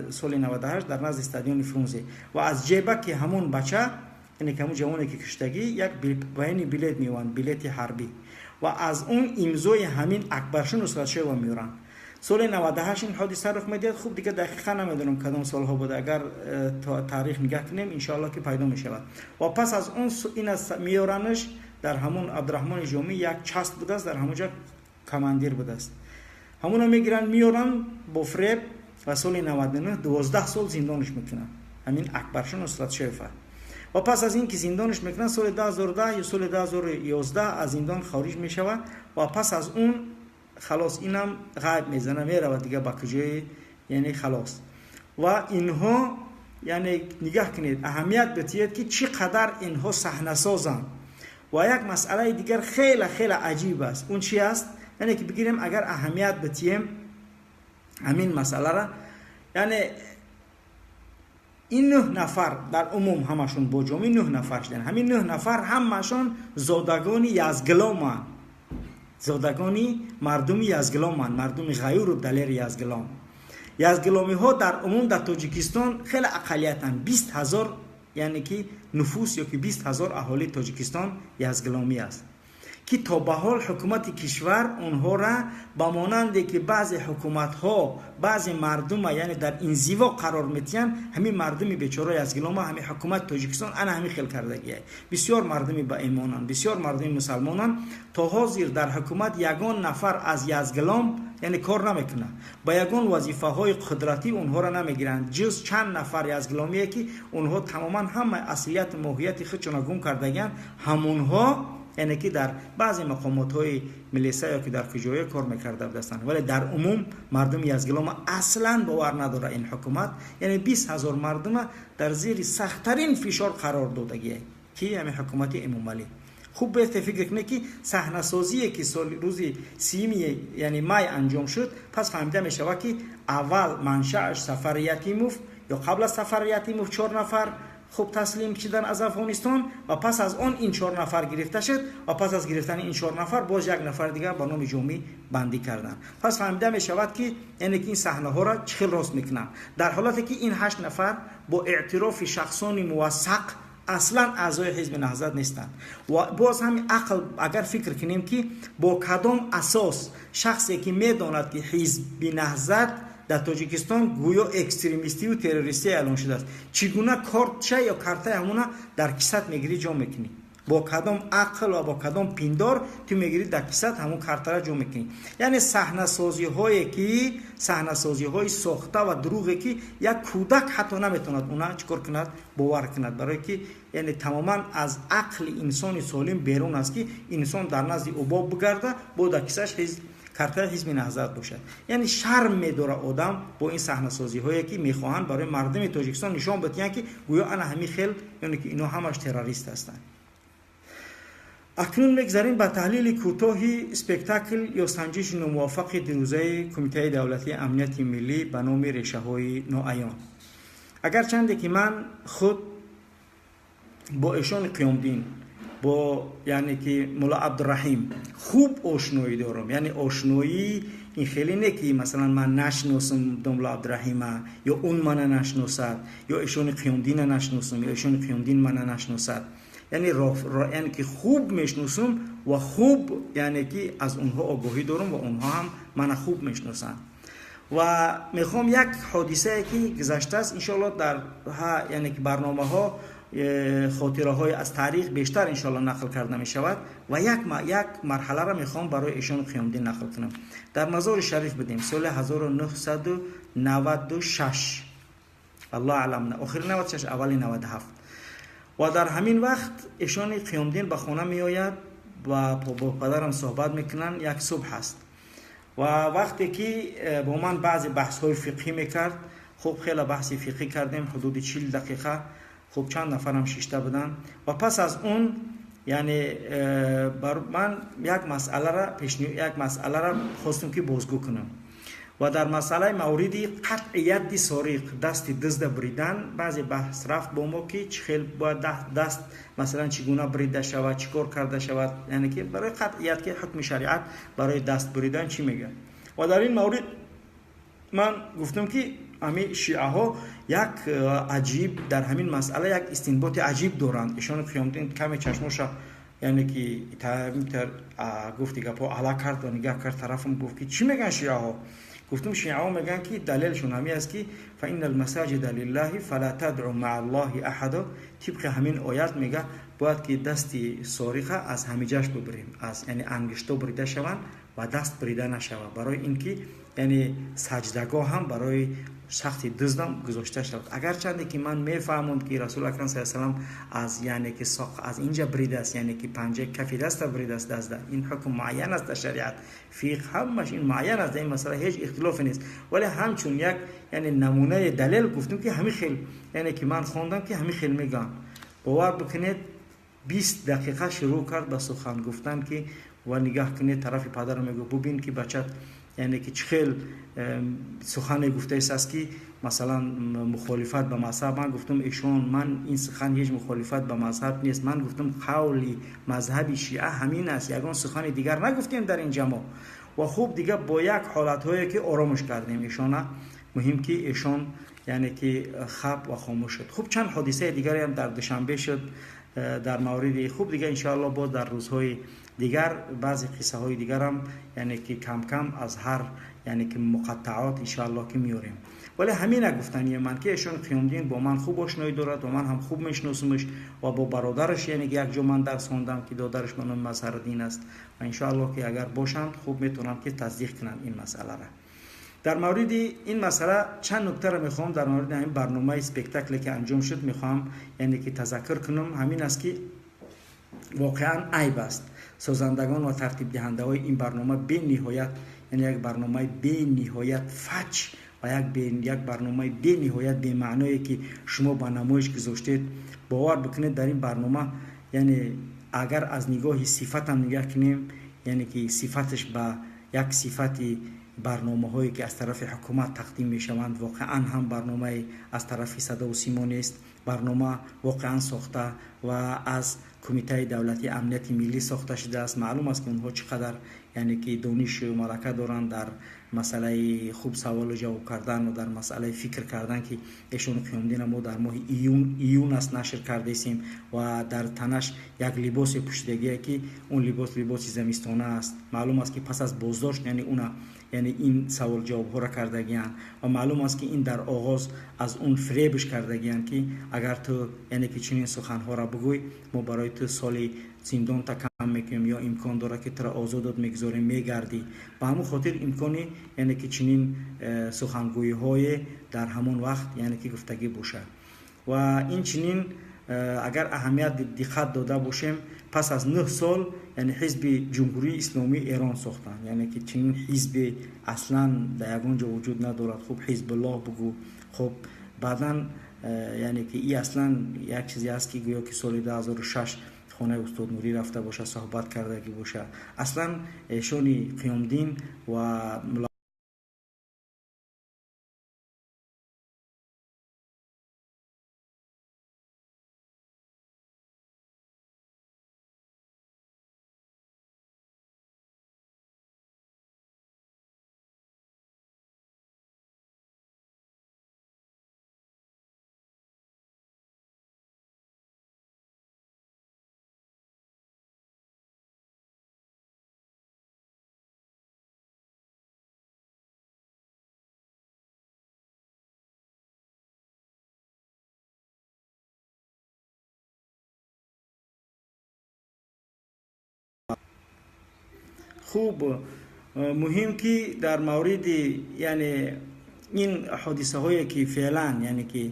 سال 98 در نزد استادیوم فرونزه، و از جیبه که همون بچه، یعنی که همون جوانی که کشتگی، یک بلیت میوان، بلیت حربی، و از اون امضای همین اکبرشاه نصرتشویف میورن. سال 98 این حادثه رخ میدید. خوب دیگه دقیقا نمیدونم کدام سالها بوده، اگر تاریخ نگاه کنیم انشاءالله که پیدا میشود. و پس از اون این میورنش در همون عبدالرحمن جامی یک چست بوده است، در همونجا کماندیر بوده است. همون میگیرن میورن با فریب و سال 99 12 سال زندانش میکنن همین اکبرشاه نصرتشویف. و پس از این که زندانش میکنن سال 2010 یا سال 2011 از زندان خارج میشود و پس از اون خلاص اینم غیب میزنه، میره دیگه با کجای، یعنی خلاص. و اینها یعنی نگاه کنید اهمیت بتید که چقدر اینها صحنه‌سازن. و یک مسئله دیگر خیلی خیلی عجیب است. اون چی است؟ یعنی که بگیریم اگر اهمیت بتیم همین مسئله را، یعنی این 9 نفر در عموم همشون با جمعی 9 نفر شدن. همین 9 نفر همشون زادگانی یزگلام، زادگانی مردم یزگلام، مردم غیور دلیر یزگلام. یزگلامی ها در عموم در تاجیکستان خیلی اقلیتن، 20,000 یعنی که نفوس یا که 20,000 اهالی تاجیکستان یزگلامی است که تا به حال حکومت کشور اونها را با مانندی که بعضی حکومت ها بعضی مردم یعنی در انزوا قرار میتین، همین مردم بیچاره یزگلام همین حکومت تاجیکستان انا همین خیل کردگیه. بسیار مردمی با ایمانان، بسیار مردمی مسلمانان تا حاضر در حکومت یگان نفر از یزگلام یعنی کار نمیکنه، با یگان وظیفه های قدرتی اونها را نمیگیرند، جز چند نفر یزگلامیه که اونها تماما همه اصلیت موهیت خودشون گم کردگن، همونها یعنی که در بعضی مقامات های ملیسا یا که در کجای کار میکرده بودند. ولی در عموم مردم یزگلام اصلا باور نداره این حکومت، یعنی 20,000 مردم در زیر سخت‌ترین فشار قرار دادگیه که همین حکومت امامعلی. خوب به فکر کنید که صحنه‌سازی که روز 30 یعنی مای انجام شد، پس فهمیده میشه که اول منشأش سفر یتیموف یا قبل از سفر یتیموف 4 نفر خوب تسلیم شدن از افغانستان و پس از اون این 4 نفر گرفته شد و پس از گرفتن این 4 نفر باز یک نفر دیگر با نام جمعی بندی کردن. پس فهمیده می شود که یعنی که این صحنه ها را چخیل راست میکنن، در حالاتی که این 8 نفر با اعتراف شخصان موثق اصلا اعضای حزب نهضت نیستند. و باز هم عقل اگر فکر کنیم که با کدام اساس شخصی که میداند که حزب نهضت در تاجیکستان گویا اکستریمیستی و تروریستی اعلان شده است، چگونه کارتشه یا کارت همونا در کیسه میگیری جا میکنی؟ با کدام عقل و با کدام پیندار تو میگیری در کیسه همون کارت را جا میکنی؟ یعنی صحنه‌سازی های ساخته و دروغی که یک کودک حتی نمیتوند اونا چیکار کند، باور کند، برای که یعنی تماما از عقل انسان سالم بیرون است که انسان در نزد اوباب بگرده با در کیسهش کارتای حزب نهضت باشد. یعنی شرم می‌داره آدم با این صحنه‌سازی هایی که میخواهند برای مردم تاجیکستان نشان بدهند که گویا انا همین خیل یعنی که اینا همش تروریست هستند. اکنون میگذاریم به تحلیل کوتاهی اسپکتاکل یا سنجش ناموفق دیروزه کمیته دولتی امنیت ملی به نام ریشه‌های ناعیان. اگرچند که من خود با ایشان قیام‌دین با یعنی که مولا عبدالرحیم خوب آشنایی دارم، یعنی آشنایی این خیلی نه که مثلا من نشناسم مولا عبدالرحیم یا اون من نشناسد یا ایشون قیام‌دین نشناسم یا ایشون قیام‌دین من نشناسد، یعنی یعنی که خوب میشناسم و خوب یعنی که از اونها آگاهی دارم و اونها هم من خوب میشناسن. و میخوام یک حادثه که گذشته است ان شاء الله در یعنی که برنامه ها خاطره های از تاریخ بیشتر انشالله نقل کرده می شود و یک مرحله را میخوام برای ایشان قیامدین نقل کنم. در مزار شریف بودیم سال 1996 الله اعلم، آخر 96 اولی 97 و در همین وقت ایشان قیامدین به خانه می آید و با پدرم صحبت میکنن. یک صبح هست و وقتی که با من بعضی بحث های فقهی میکرد، خب خیلی بحثی فقهی کردیم حدود 40 دقیقه. خب چند نفرم شیشته بودن و پس از اون یعنی بر من یک مسئله را خواستم که بازگو کنم و در مسئله موریدی قطعیت ساریق دست دزد بریدن بعضی بحث رفت با ما که خیلی باید دست مثلا چگونه بریده شود، چیکار کرده شود، یعنی که برای قطعیت که حکم شریعت برای دست بریدن چی میگه. و در این مورد من گفتم که همین شیعه ها یک عجیب در همین مسئله یک استنباط عجیب دارند. ایشان قیامدین کمی چشماش یعنی که تر گفت دیگه پا علا کرد و نگاه کرد طرفم گفت که چی میگن شیعه ها؟ گفتم شیعه ها میگن که دلیلشون همین است که فإن المساجد لله فلا تدعوا مع الله احدا. طبق همین آیات میگه باید که دستی ساریخه از همه جاش ببریم، از یعنی انگشتا بریده شوند و دست بریده نشود، برای اینکه یعنی سجدگاه هم برای شخصی دزدم گذاشته شد. اگرچند که من میفهمم که رسول اکرم صلی الله علیه و آله از یعنی که از اینجا بریده است، یعنی که پنجه کف دست بریده است، دست این حکم معین است در شریعت، فقه همش این معین است، این مسئله هیچ اختلافی نیست. ولی همچون یک یعنی نمونه دلیل گفتم که همین خیل یعنی که من خواندم که همین خیل میگن. باور بکنید 20 دقیقه شروع کرد به سخن گفتن که و نگاه کنید طرف پدر میگه ببین که بچت یعنی که چخیل سخن گفته است که مثلا مخالفت به مذهب. من گفتم ایشون من این سخن هیچ مخالفت به مذهب نیست، من گفتم قولی مذهبی شیعه همین است، یگان سخن دیگر نگفتیم در این جمع. و خوب دیگه با یک حالت هایی که آرامش کردیم ایشان، مهم که ایشان یعنی که خب و خاموش شد. خوب چند حادثه دیگری هم در دوشنبه شد در مورد خوب دیگه انشاءالله باز در روزهای دیگر بعضی قصه های دیگر هم یعنی که کم کم از هر یعنی که مقطعات انشاءالله که میاریم. ولی همین گفتنی من که ایشون قیامدین با من خوب آشنایی دارد و من هم خوب میشناسمش و با برادرش یعنی که یک جا من درس خوندم که دادرش من مظهر دین است و انشاءالله که اگر باشند خوب میتونم که تصدیق کنم این مسئله را. در مورد این مسئله چند نکته را میخوام در مورد این برنامه اسپکتاکلی که انجام شد میخوام یعنی که تذکر کنم. همین است که واقعا عیب است سازندگان و ترتیب دهنده های این برنامه به نهایت یعنی یک برنامه به نهایت فچ و یک برنامه به نهایت به معنایی که شما با نمایش گذاشتید. باور بکنید در این برنامه یعنی اگر از نگاه صفت هم نگاه کنیم یعنی که صفتش با یک صفتی برنامه هایی که از طرف حکومت تقدیم می شوند واقعا هم برنامه از طرف صدا و سیما نیست. برنامه واقعا ساخته و از کمیته دولتی امنیت ملی ساخته شده است. معلوم است که اونها چقدر یعنی که دانش و ملکه دارند در مسئله خوب سوال و جواب کردن و در مسئله فکر کردن که ایشون قیامدین ما در ماه ایون است نشر کرده ایم و در تنش یک لباس پوشیدگی که اون لباس زمستانه است. معلوم است که پس از بازداشت یعنی یعنی این سوال جواب ها را کردگیان و معلوم است که این در آغاز از اون فریبش کردگیان که اگر تو یعنی که چنین سخن ها را بگوی ما برای تو سالی زندان تا کم میکنیم یا امکان داره که تو را آزادت میگذاریم میگردی. به همون خاطر امکانی یعنی که چنین سخنگویی های در همون وقت یعنی که گفتگی باشه و این چنین اگر اهمیت دقت داده باشیم پس از 9 سال یعنی حزب جمهوری اسلامی ایران ساختن یعنی که چنین حزب اصلا در یگانجا وجود ندارد. خب حزب الله بگو، خب بعدن یعنی که این اصلا یک چیزی است که گویا که سال 2006 خانه استاد نوری رفته باشه صحبت کرده باشه. اصلا ایشون قیامدین و خوب مهم که در مورد یعنی این حادثه هایی که فعلا یعنی که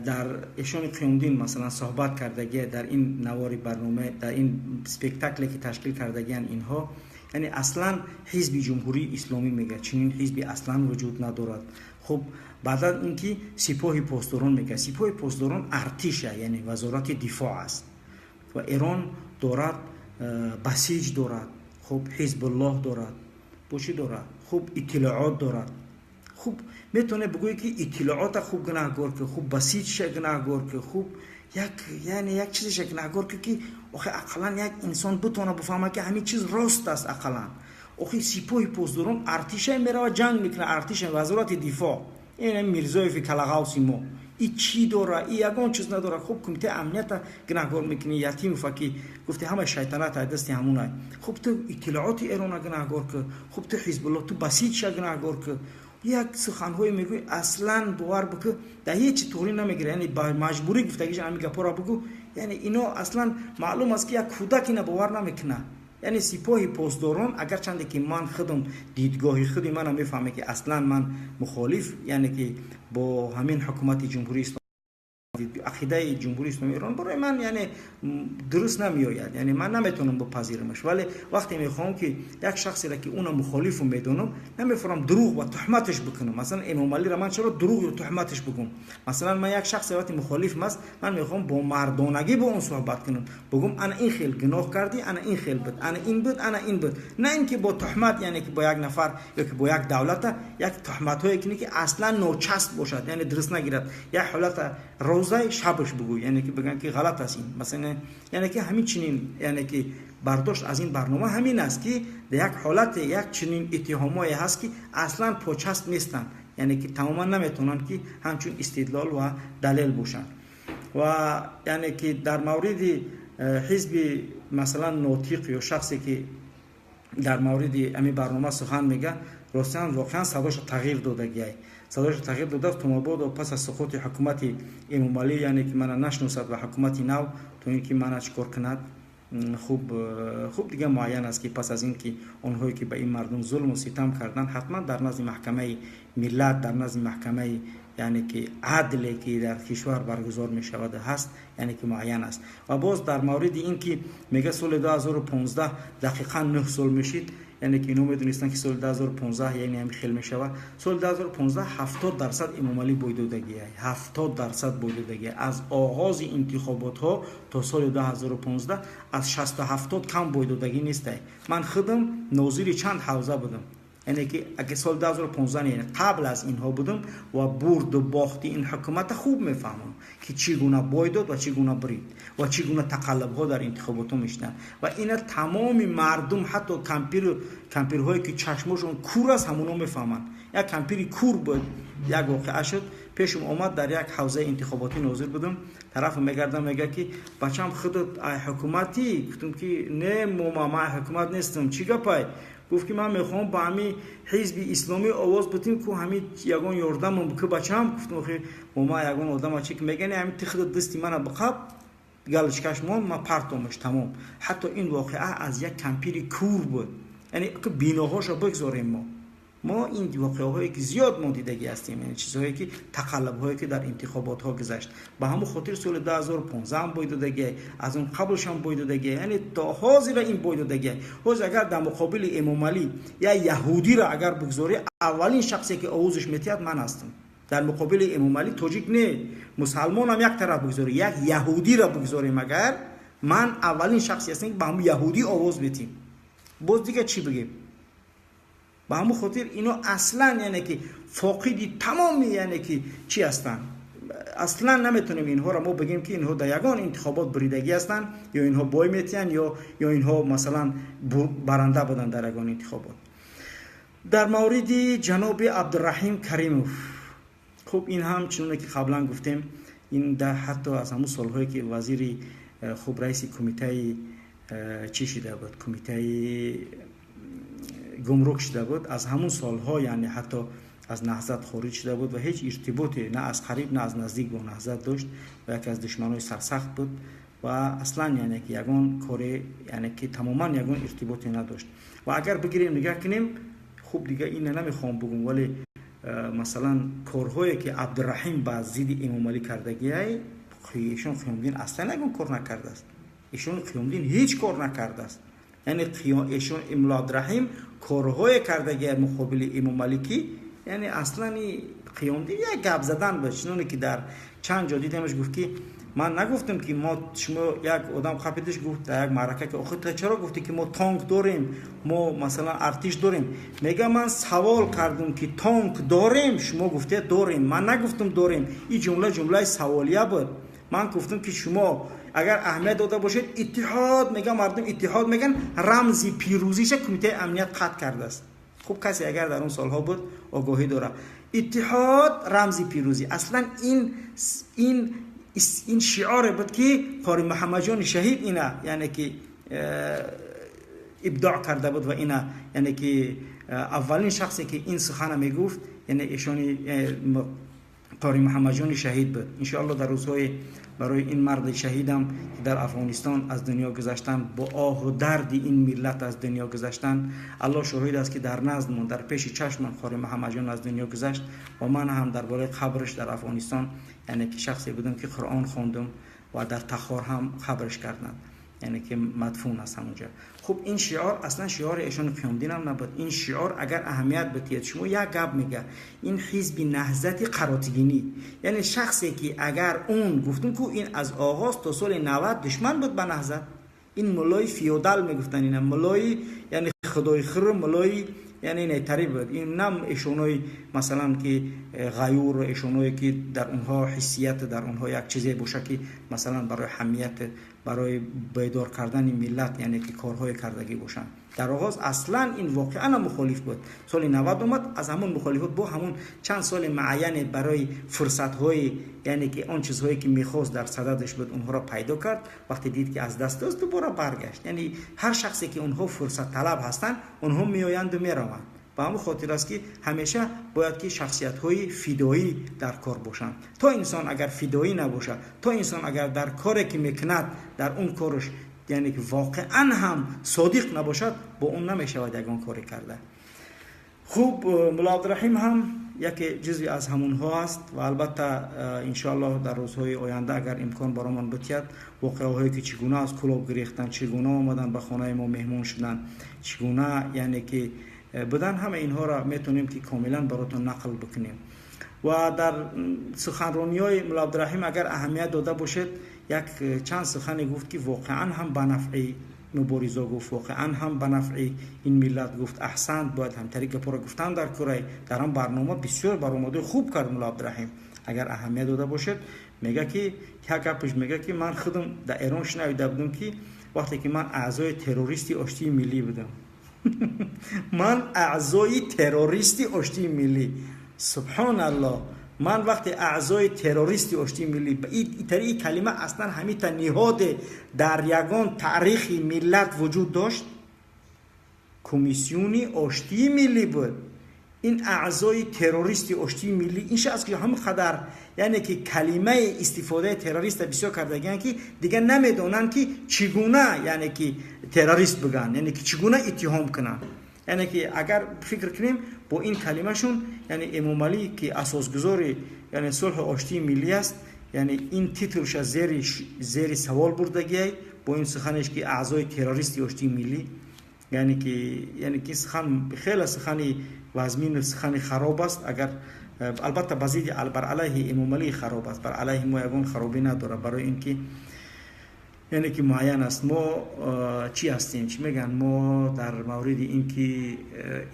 در ایشون قیامدین مثلا صحبت کردگی در این نوار برنامه، در این سپکتاکلی که تشکیل کردگیان اینها، یعنی اصلا حزب جمهوری اسلامی میگه چنین حزبی اصلا وجود ندارد. خب بعد اینکه سپاه پاسداران میگه، سپاه پاسداران ارتشه، یعنی وزارت دفاع است و ایران دارد بسیج دارد، خب حزب الله دارد، بوشی دارد، خب اطلاعات دارد. خوب میتونه بگویی که اطلاعات خوب گناهگار که خوب بسیجش گناهگار که خوب یک چیزش گناهگار که آخه اقلا یک انسان بتونه بفهمه که همین چیز راست است. اقلا آخه سپاه پاسداران ارتشه میره و جنگ میکنه، ارتشه وزارت دفاع، این میرزایف کلاغاوسی ما ای چی داره، ای یگان چیز نداره. خب کمیته امنیت گناهگار میکنه، یتیم فکی گفته همه شیطنت دستی همونه. خب تو اطلاعات ایران گناهگار که، خب تو حزب الله تو بسیجش گناهگار که. یک سخن‌های میگوی اصلا باور بکو در هیچ طوری نمیگیره، یعنی با مجبوری گفتگیش همین گپا را بگو، یعنی اینا اصلا معلوم است که یک کودک اینا باور نمیکنه. یعنی سپاه پاسداران اگر چنده که من خودم دیدگاهی خودی من میفهمه که اصلا من مخالف یعنی که با همین حکومت جمهوری اسلامی عقیده جمهوری اسلامی ایران برای من یعنی درست نمیآید، یعنی من نمیتونم بپذیرمش. ولی وقتی میخوام که یک شخصی را که اون مخالف میدونم نمیفرام دروغ و تهمتش بکنم. مثلا امام علی را من چرا دروغ و تهمتش بگم؟ مثلا من یک شخصی وقتی مخالف است من میخوام با مردانگی با اون صحبت کنم، بگم انا این خیل گناه کردی، انا این خیل بود، انا این بود، انا این بود، نه اینکه با تهمت یعنی که با یک نفر یا که با یک دولت یک تهمت هایی که اصلا ناچست باشد، یعنی درست نگیرد، یک حالت روزای شبش بگو، یعنی که بگن که غلط است این مثلا، یعنی که همین چنین یعنی که برداشت از این برنامه همین است که در یک حالت یک چنین اتهامایی هست که اصلا پاچست نیستن، یعنی که تماما نمیتونن که همچون استدلال و دلیل باشن. و یعنی که در مورد حزب مثلا ناطق یا شخصی که در مورد همین برنامه سخن میگه، راستن واقعا صداش تغییر داده گیه، صداش تغییر داده تو ماباد و پس از سقوط حکومت امام علی، یعنی که من نشناسد و حکومت نو تو اینکه من چیکار کند. خوب دیگه معین است که پس از این که اونهایی که به این مردم ظلم و ستم کردن حتما در نزد محکمه ملت، در نزد محکمه یعنی که عدلی که در کشور برگزار می شود هست، یعنی که معین است. و باز در مورد این که میگه سال 2015 دقیقاً 9 سال میشید، یعنی که اینو میدونستن که سال 2015 یعنی هم خیلی میشود. سال 2015 70% امام علی بویدادگی، 70% بویدادگی از آغاز انتخابات ها تا سال 2015 از 60 تا 70 کم بویدادگی نیست. من خودم ناظر چند حوزه بودم، یعنی که اگه سال 2015 یعنی قبل از اینها بودم و برد و باخت این حکومت خوب میفهمم که چگونه بوی داد و چگونه برید و چگونه تقلب ها در انتخابات ها میشنن. و اینا تمام مردم حتی کمپیرهایی که چشمشون کور است همونا میفهمن. یک کمپیری کور بود، یک واقعه شد پیشم آمد، در یک حوزه انتخاباتی ناظر بودم، طرف میگردم میگه که بچم خودت حکومتی؟ گفتم که نه ما حکومت نیستم. چی گپای؟ گفت که من میخوام با همین حزب اسلامی آواز بتیم که همین یگان یاردم بکه بچم. گفتم آخه ما یگان آدم چی که میگن همین تخت دستی من بقب گلچکش ما پرتامش تمام. حتی این واقعه از یک کمپیری کور بود، یعنی که بیناهاشو بگذاریم ما این واقعه هایی که زیاد ما دیدگی هستیم، یعنی چیزهایی که تقلب هایی که در انتخابات ها گذشت. به همون خاطر سال 2015 هم بویدادگی، از اون قبلش هم بویدادگی، یعنی تا حاضر این بویدادگی. حاضر اگر در مقابل امام علی یا یهودی را اگر بگذاری، اولین شخصی که آوازش میتید من هستم. در مقابل امام علی تاجیک نه، مسلمان هم یک طرف بگذاری، یک یهودی را بگذاری، مگر من اولین شخصی هستم که به همون یهودی آواز میتیم. باز دیگه چی بگیم؟ به همون خاطر اینا اصلا یعنی که فاقدی تمامی یعنی که چی هستن، اصلا نمیتونیم اینها را ما بگیم که اینها در یگان انتخابات بریدگی هستن یا اینها بای میتین یا اینها مثلا برنده بودن در یگان انتخابات. در مورد جناب عبدالرحیم کریموف، خب این هم چنونه که قبلا گفتیم، این در حتی از همون سالهایی که وزیر خوب رئیس کمیته چی شده بود، کمیته گمرک شده بود، از همون سالها یعنی حتی از نهضت خارج شده بود و هیچ ارتباطی نه از قریب نه از نزدیک با نهضت داشت و یکی از دشمنای سرسخت بود و اصلا یعنی که یگان کاری یعنی که تماما یگان ارتباطی نداشت. و اگر بگیریم نگاه کنیم خوب دیگه این نمیخوام بگم، ولی مثلا کارهایی که عبدالرحیم با ضد امام علی کردگیه ایشون قیام‌الدین اصلا یگان کار نکرده است. ایشون قیام‌الدین هیچ کار نکرده است. یعنی ایشون امام عبدالرحیم کارهای کردگیه مقابل امام علی که یعنی اصلا قیام‌الدین یک گپ زدن بود. چنانه که در چند جا دیدمش گفت که من نگفتم که ما شما یک آدم قپیدش گفت در یک معرکه که آخه چرا گفتی که ما تانک داریم، ما مثلا ارتش داریم؟ میگه من سوال کردم که تانک داریم، شما گفته داریم، من نگفتم داریم. این جمله سوالیه بود. من گفتم که شما اگر اهمیت داده باشید اتحاد، میگه مردم اتحاد میگن رمز پیروزیش کمیته امنیت قطع کرده است. خوب کسی اگر در اون سالها بود آگاهی داره. اتحاد رمز پیروزی. اصلا این شعار بود که قاری محمد جان شهید اینا یعنی که ابداع کرده بود و اینا یعنی که اولین شخصی که این سخن میگفت یعنی ایشون قاری محمد جان شهید بود. ان شاء الله در روزهای برای این مرد شهیدم که در افغانستان از دنیا گذشتن، با آه و درد این ملت از دنیا گذشتن، الله شاهد است که در نزدمون در پیش چشم قاری محمد جان از دنیا گذشت و من هم درباره قبرش در افغانستان یعنی که شخصی بودم که قرآن خواندم و در تخار هم خبرش کردند یعنی که مدفون است همونجا. خب این شعار اصلا شعار ایشان قیام‌الدین هم نبود. این شعار اگر اهمیت بدید شما یک گپ میگه این حزب نهضت قراتگینی یعنی شخصی که اگر اون گفتم که این از آغاز تا سال 90 دشمن بود به نهضت. این ملای فیودال میگفتن، این ملای یعنی خدای خر ملای یعنی نیتری بود. این نم ایشونای مثلا که غیور ایشونایی که در اونها حسیت در اونها یک چیزی باشه که مثلا برای حمیت برای بیدار کردن ملت یعنی که کارهای کردگی باشن. در آغاز اصلا این واقعا مخالف بود. سال 90 اومد از همون مخالفت با همون چند سال معین برای فرصت‌های یعنی که آن چیزهایی که می‌خواست در صددش بود اونها را پیدا کرد. وقتی دید که از دست داد دوباره برگشت. یعنی هر شخصی که اونها فرصت طلب هستن اونها میآیند و میروند. به همون خاطر است که همیشه باید که شخصیت‌های فدایی در کار باشند. تا انسان اگر فدایی نباشه، تا انسان اگر در کاری که میکند در اون کارش یعنی که واقعا هم صادق نباشد با اون نمیشود یگان کاری کرده. خوب مولا عبدالرحیم هم یک جزئی از همونها است و البته ان شاء الله در روزهای آینده اگر امکان برامون بتید واقعهایی که چگونه از کلاب گریختن، چگونه آمدن به خانه ما مهمان شدن، چگونه یعنی که بدن، همه اینها را میتونیم که کاملا براتون نقل بکنیم. و در سخنرانی‌های مولا عبدالرحیم اگر اهمیت داده باشد یک چند سخنی گفت که واقعا هم به نفع مبارزه گفت، واقعا هم به نفع این ملت گفت. احسنت باید هم طریق پورا گفتن در کره در هم برنامه بسیار برآمده خوب کرد مولا عبدالرحیم. اگر اهمیت داده باشد میگه که یک گپش میگه که من خودم در ایران شنیده بودم که وقتی که من اعضای تروریستی آشتی ملی بودم من اعضای تروریستی آشتی ملی، سبحان الله، من وقتی اعضای تروریستی آشتی ملی این کلمه اصلا همین تا نهاد در یگان تاریخ ملت وجود داشت. کمیسیونی آشتی ملی بود. این اعضای تروریستی آشتی ملی اینش از که هم قدر یعنی که کلمه استفاده تروریست بسیار کردگان که دیگه نمیدونن که چگونه یعنی که تروریست بگن، یعنی که چگونه اتهام کنن. یعنی که اگر فکر کنیم با این کلمه شون یعنی امام علی که اساسگذار یعنی صلح آشتی ملی است، یعنی این تیتلش از زیر سوال بردگی با این سخنش که اعضای تروریستی آشتی ملی یعنی که سخن خیلی سخنی وزمین سخن خراب است. اگر البته بازی بر علیه امام علی خراب است، بر علیه ما یگان خرابی نداره. برای اینکه یعنی که معین است ما چی هستیم، چی میگن، ما در مورد اینکه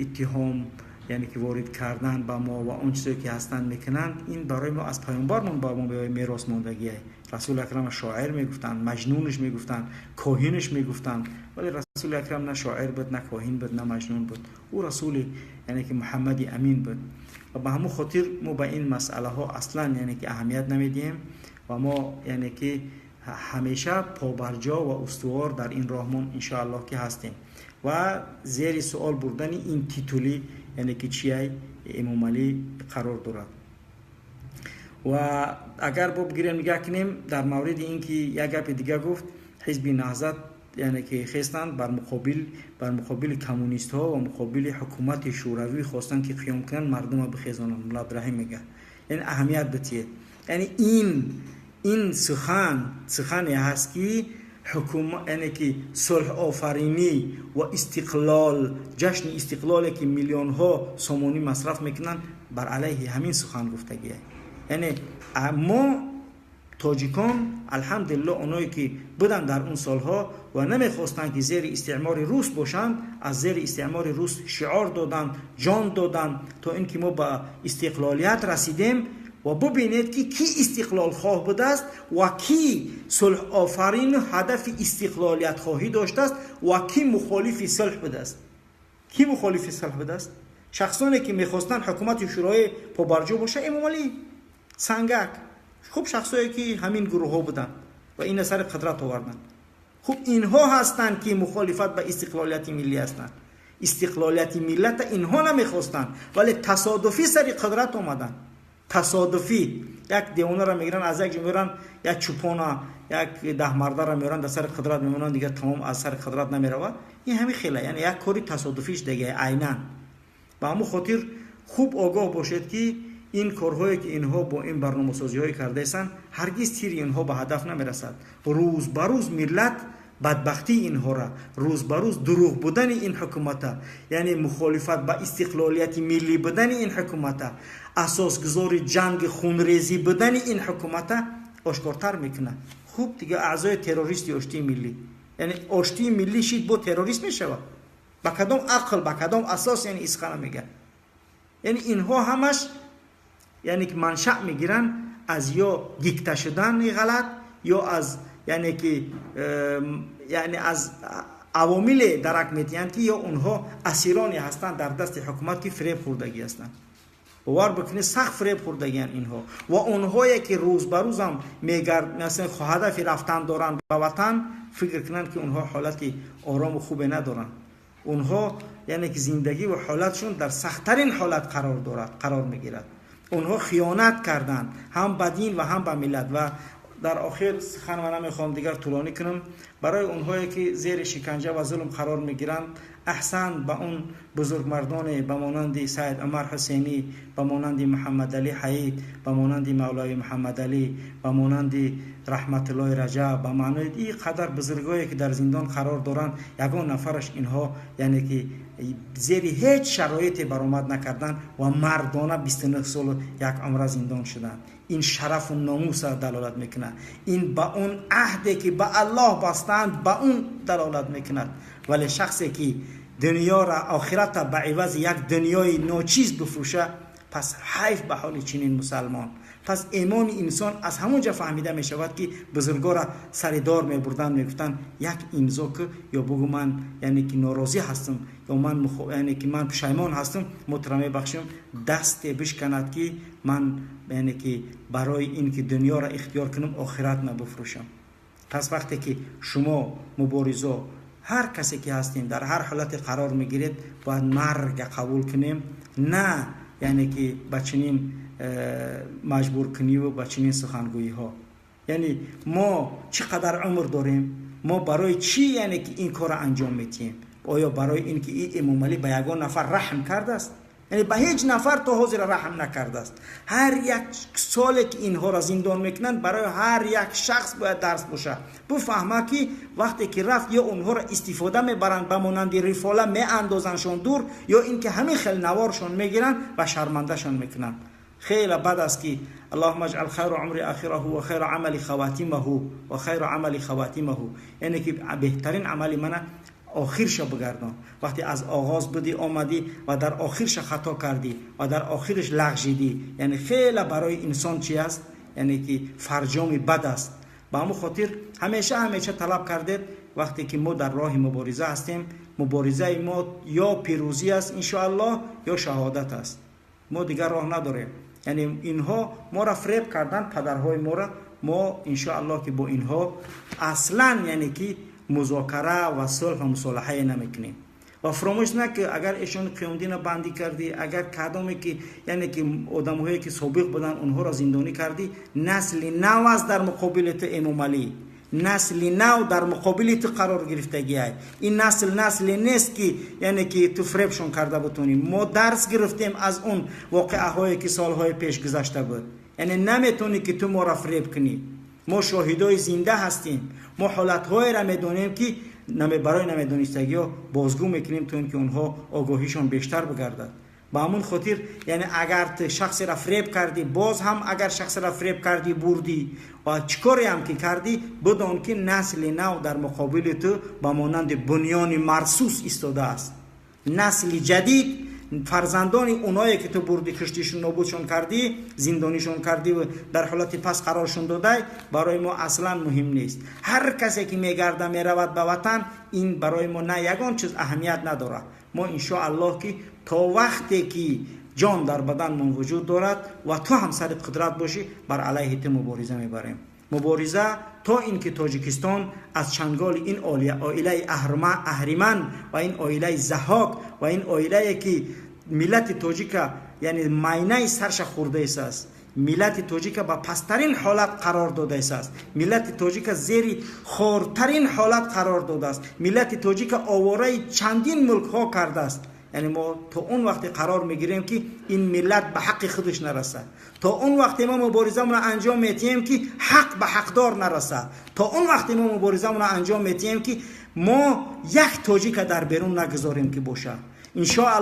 اتهام یعنی که وارد کردن با ما و اون چیزی که هستند میکنند، این برای ما از پیامبرمون با ما میراث ماندگیه. رسول اکرم شاعر میگفتن، مجنونش میگفتن، کاهنش میگفتن، ولی رسول اکرم نه شاعر بود، نه کاهن بود، نه مجنون بود. او رسول یعنی که محمدی امین بود. و به همون خاطر ما به این مسئله ها اصلا یعنی که اهمیت نمیدیم و ما یعنی که همیشه پابرجا و استوار در این راهمون ان شاء الله که هستیم. و زیر سوال بردن این تیتولی یعنی که چیه امام علی قرار دارد. و اگر بگیریم نگاه کنیم در مورد اینکه یک گپ دیگه گفت حزب نهضت یعنی که خواستند بر مقابل کمونیست ها و مقابل حکومت شوروی خواستند که قیام کنند مردم بخیزانند. مولا ابراهیم میگه یعنی اهمیت بتیه، یعنی این سخنی هست که حکومت یعنی که صلح آفرینی و استقلال، جشن استقلالی که میلیون ها سومونی مصرف میکنن بر علیه همین سخن گفتگیه. یعنی ما تاجیکان الحمدلله اونایی که بودن در اون سالها و نمیخواستن که زیر استعمار روس باشند، از زیر استعمار روس شعار دادن، جان دادن تا اینکه ما به استقلالیت رسیدیم. و ببینید که کی استقلال خواه بوده است و کی صلح آفرین هدف استقلالیت خواهی داشته است و کی مخالف صلح بوده است. کی مخالف صلح بوده است؟ شخصانی که میخواستن حکومت شورای پابرجا باشه، امام علی، سنگک، خوب شخصایی که همین گروه ها بودن و این سر قدرت آوردن. خوب اینها هستند که مخالفت به استقلالیت ملی هستند. استقلالیت ملت اینها نمیخواستن ولی تصادفی سر قدرت آمدن. تصادفی یک دیوانه را میگیرن، از یک میبرن، یک چوپانا، یک 10 مرده را میبرن، در سر قدرت میمونن، دیگه تمام از سر قدرت نمیروه. این همین خیلی، یعنی یک کاری تصادفیش دیگه عیناً. با همون خاطر خوب آگاه باشید که این کارهایی که اینها با این برنامه‌سازی‌های کرده ایستن هرگز تیر اینها به هدف نمیرسد. روز به روز ملت بدبختی اینها را، روز به روز دروغ بودن این حکومت، یعنی مخالفت با استقلالیت ملی بودن این حکومت، اساسگذار جنگ خونریزی بودن این حکومت آشکارتر میکنه. خوب دیگه اعضای تروریستی آشتی ملی، یعنی آشتی ملی شید با تروریست میشود. با کدام عقل، با کدام اساس یعنی اسخانه میگه؟ یعنی اینها همش یعنی که منشأ میگیرن از یا دیکته شدن غلط یا از یعنی که یعنی از عوامل درک میتین که یا اونها اسیرانی هستند در دست حکومت که فریب خوردگی هستند. باور بکنید سخت فریب خوردگی اینها و اونهایی که روز به روز هم میگرد مثلا هدف رفتن دارن به وطن، فکر کنن که اونها حالت آرام و خوب ندارن. اونها یعنی که زندگی و حالتشون در سخت‌ترین حالت قرار میگیرد. اونها خیانت کردن هم به دین و هم به ملت. و در آخر سخن من نمیخوام دیگر طولانی کنم. برای اونهایی که زیر شکنجه و ظلم قرار میگیرند، احسان به اون بزرگمردان به مانند سید عمر حسینی، به مانند محمد علی حید، به مانند مولای محمد علی، به مانند رحمت الله رجب، به مانند این قدر بزرگایی که در زندان قرار دارن، یگان نفرش اینها یعنی که زیر هیچ شرایطی برآمد نکردن و مردانه 29 سال یک عمر زندان شدن. این شرف و ناموس دلالت میکنه. این با اون عهدی که با الله بستند با اون دلالت میکند. ولی شخصی که دنیا را آخرت به عوض یک دنیای ناچیز بفروشه، پس حیف به حال چنین مسلمان. پس ایمان انسان از همونجا فهمیده می شود که بزرگا را سردار می بردن، می گفتن یک امضا که یا بگو من یعنی که ناراضی هستم یا من یعنی که من پشیمان هستم، محترمه بخشم دست بشکند که من یعنی که برای این که دنیا را اختیار کنم آخرت نبفروشم. پس وقتی که شما مبارزا هر کسی که هستیم در هر حالت قرار میگیرید باید مرگ قبول کنیم، نه یعنی که بچنین مجبور کنی و بچنین سخنگویی ها. یعنی ما چقدر عمر داریم، ما برای چی یعنی که این کار انجام میتیم؟ آیا برای این که این امام علی به یگان نفر رحم کرده است؟ یعنی به هیچ نفر تا حاضر رحم نکرده است. هر یک سالی که اینها را زندان میکنن برای هر یک شخص باید درس باشه. بفهمه که وقتی که رفت یا اونها را استفاده میبرند به مانند رفاله میاندازنشون دور، یا اینکه همین خیل نوارشون میگیرن و شرمندهشون میکنن. خیلی بد است که اللهم اجعل خیر عمر آخره و خیر عمل خواتیمه و خیر عمل خواتیمه، یعنی که بهترین عمل من آخرش بگردان. وقتی از آغاز بدی آمدی و در آخرش خطا کردی و در آخرش لغزیدی، یعنی خیلی برای انسان چی است؟ یعنی که فرجام بد است. با همون خاطر همیشه طلب کردید وقتی که ما در راه مبارزه هستیم، مبارزه ما یا پیروزی است ان شاء الله یا شهادت است. ما دیگر راه نداریم. یعنی اینها ما را فریب کردن، پدرهای ما ان شاء الله که با اینها اصلا یعنی که مذاکره و صلح و مصالحه نمیکنیم. و فراموش نکه اگر ایشون قیامدین بندی کردی، اگر کدامی که یعنی که آدم‌هایی که سابق بودن اونها را زندانی کردی، نسل نو است در مقابل تو امام علی، نسل نو در مقابل تو قرار گرفتگی است. این نسل نیست که یعنی که تو فریبشون کرده بتونی. ما درس گرفتیم از اون واقعه هایی که سالهای پیش گذشته بود. یعنی نمیتونی که تو ما را فریب کنی. ما شاهدای زنده هستیم. ما حالت‌های را میدونیم که برای نمیدونستگی ها بازگو میکنیم تا اینکه اونها آگاهیشون بیشتر بگردد. با همون خاطر یعنی اگر شخص را فریب کردی، باز هم اگر شخص را فریب کردی بردی و چیکاری هم که کردی، بدون که نسل نو در مقابل تو با مانند بنیان مرصوص ایستاده است. نسل جدید، فرزندان اونایی که تو بردی، کشتیشون، نابودشون کردی، زندانیشون کردی و در حالت پس قرارشون داده، برای ما اصلا مهم نیست. هر کسی که میگرده میرود به وطن، این برای ما نه یگان چیز اهمیت نداره. ما ان شاء الله که تا وقتی که جان در بدن من وجود دارد و تو هم سر قدرت باشی، بر علیه تو مبارزه میبریم. مبارزه تا اینکه تاجیکستان از چنگال این عائله اهریمن و این عائله ضحاک و این عائله که ملت تاجیک یعنی معنی سرش خورده است، ملت تاجیک با پسترین حالت قرار داده است، ملت تاجیک زیر خورترین حالت قرار داده است، ملت تاجیک آواره چندین ملک ها کرده است. یعنی ما تا اون وقت قرار میگیریم که این ملت به حق خودش نرسه، تا اون وقت ما مبارزه را انجام میدیم که حق به حقدار نرسه، تا اون وقت ما مبارزه را انجام میدیم که ما یک تاجیک در بیرون نگذاریم که باشه. ان شاء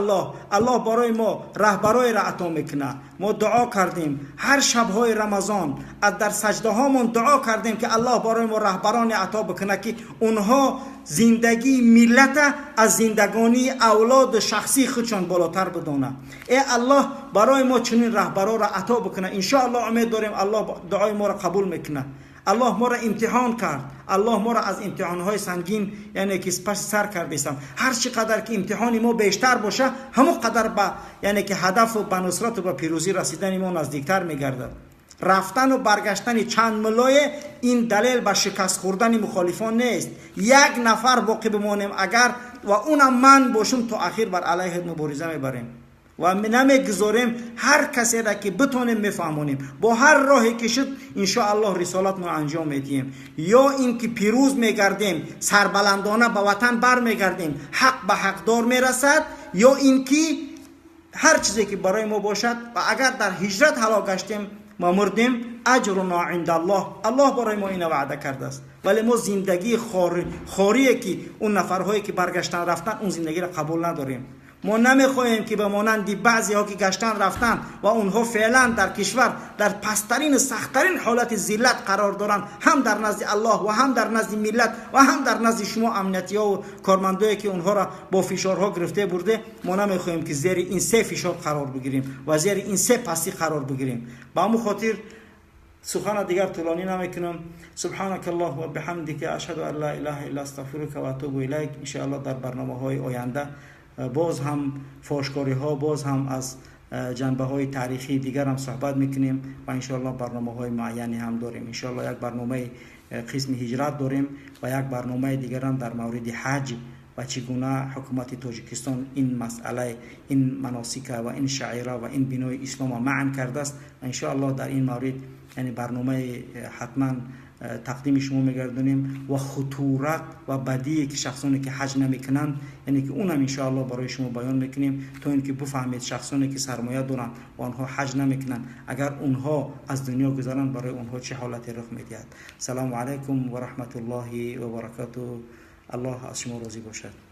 الله برای ما رهبرای را عطا میکنه. ما دعا کردیم هر شب‌های رمضان از در سجده هامون دعا کردیم که الله برای ما رهبران عطا بکنه که اونها زندگی ملت از زندگانی اولاد شخصی خودشان بالاتر بدونه. ای الله برای ما چنین رهبرا را عطا بکنه. ان شاء الله امید داریم الله دعای ما را قبول میکنه. الله ما را امتحان کرد، الله ما را از امتحانهای سنگین یعنی که پس سر کردیم. هر چقدر که امتحان ما بیشتر باشه، همون قدر با یعنی که هدف و به نصرت و به پیروزی رسیدن ما نزدیکتر میگردد. رفتن و برگشتن چند ملای این دلیل به شکست خوردن مخالفان نیست. یک نفر باقی بمانیم اگر و اونم من باشم تا اخیر بر علیه مبارزه میبریم و نمیگذاریم هر کسی را که بتونیم میفهمونیم با هر راهی که شد ان شاء الله رسالت ما انجام میدیم. یا این که پیروز میگردیم، سربلندانه به وطن بر میگردیم، حق به حقدار میرسد، یا این که هر چیزی که برای ما باشد و اگر در هجرت هلاک گشتیم ما مردیم، اجرنا عند الله، الله برای ما این وعده کرده است. ولی ما زندگی خاریه که اون نفرهایی که برگشتن رفتن اون زندگی را قبول نداریم. ما نمیخواهیم که به مانند بعضی ها که گشتن رفتن و اونها فعلا در کشور در پسترین سختترین حالت ذلت قرار دارن، هم در نزد الله و هم در نزد ملت و هم در نزد شما امنیتی ها و کارمندایی که اونها را با فشارها گرفته برده. ما نمیخواهیم که زیر این سه فشار قرار بگیریم و زیر این سه پستی قرار بگیریم. با همون خاطر سخن دیگر طولانی نمیکنم. سبحانك الله و بحمدک، اشهد ان لا اله الا استغفرک و اتوب الیک. ان شاء الله در برنامه‌های آینده باز هم فاشکاری ها، باز هم از جنبه های تاریخی دیگر هم صحبت میکنیم و انشاءالله برنامه های معینی هم داریم. انشاءالله یک برنامه قسم هجرت داریم و یک برنامه دیگر هم در مورد حج و چگونه حکومت تاجیکستان این مسئله، این مناسک و این شعائر و این بنای اسلام معن کرده است. انشاءالله در این مورد یعنی برنامه حتما تقدیم شما میگردونیم و خطورت و بدی که شخصانی که حج نمیکنند یعنی که اونم انشاءالله برای شما بیان میکنیم تا اینکه بفهمید شخصانی که سرمایه دارن و آنها حج نمیکنند اگر اونها از دنیا گذرن برای اونها چه حالتی رخ میدهد. سلام علیکم و رحمت الله و برکاته. الله از شما راضی باشد.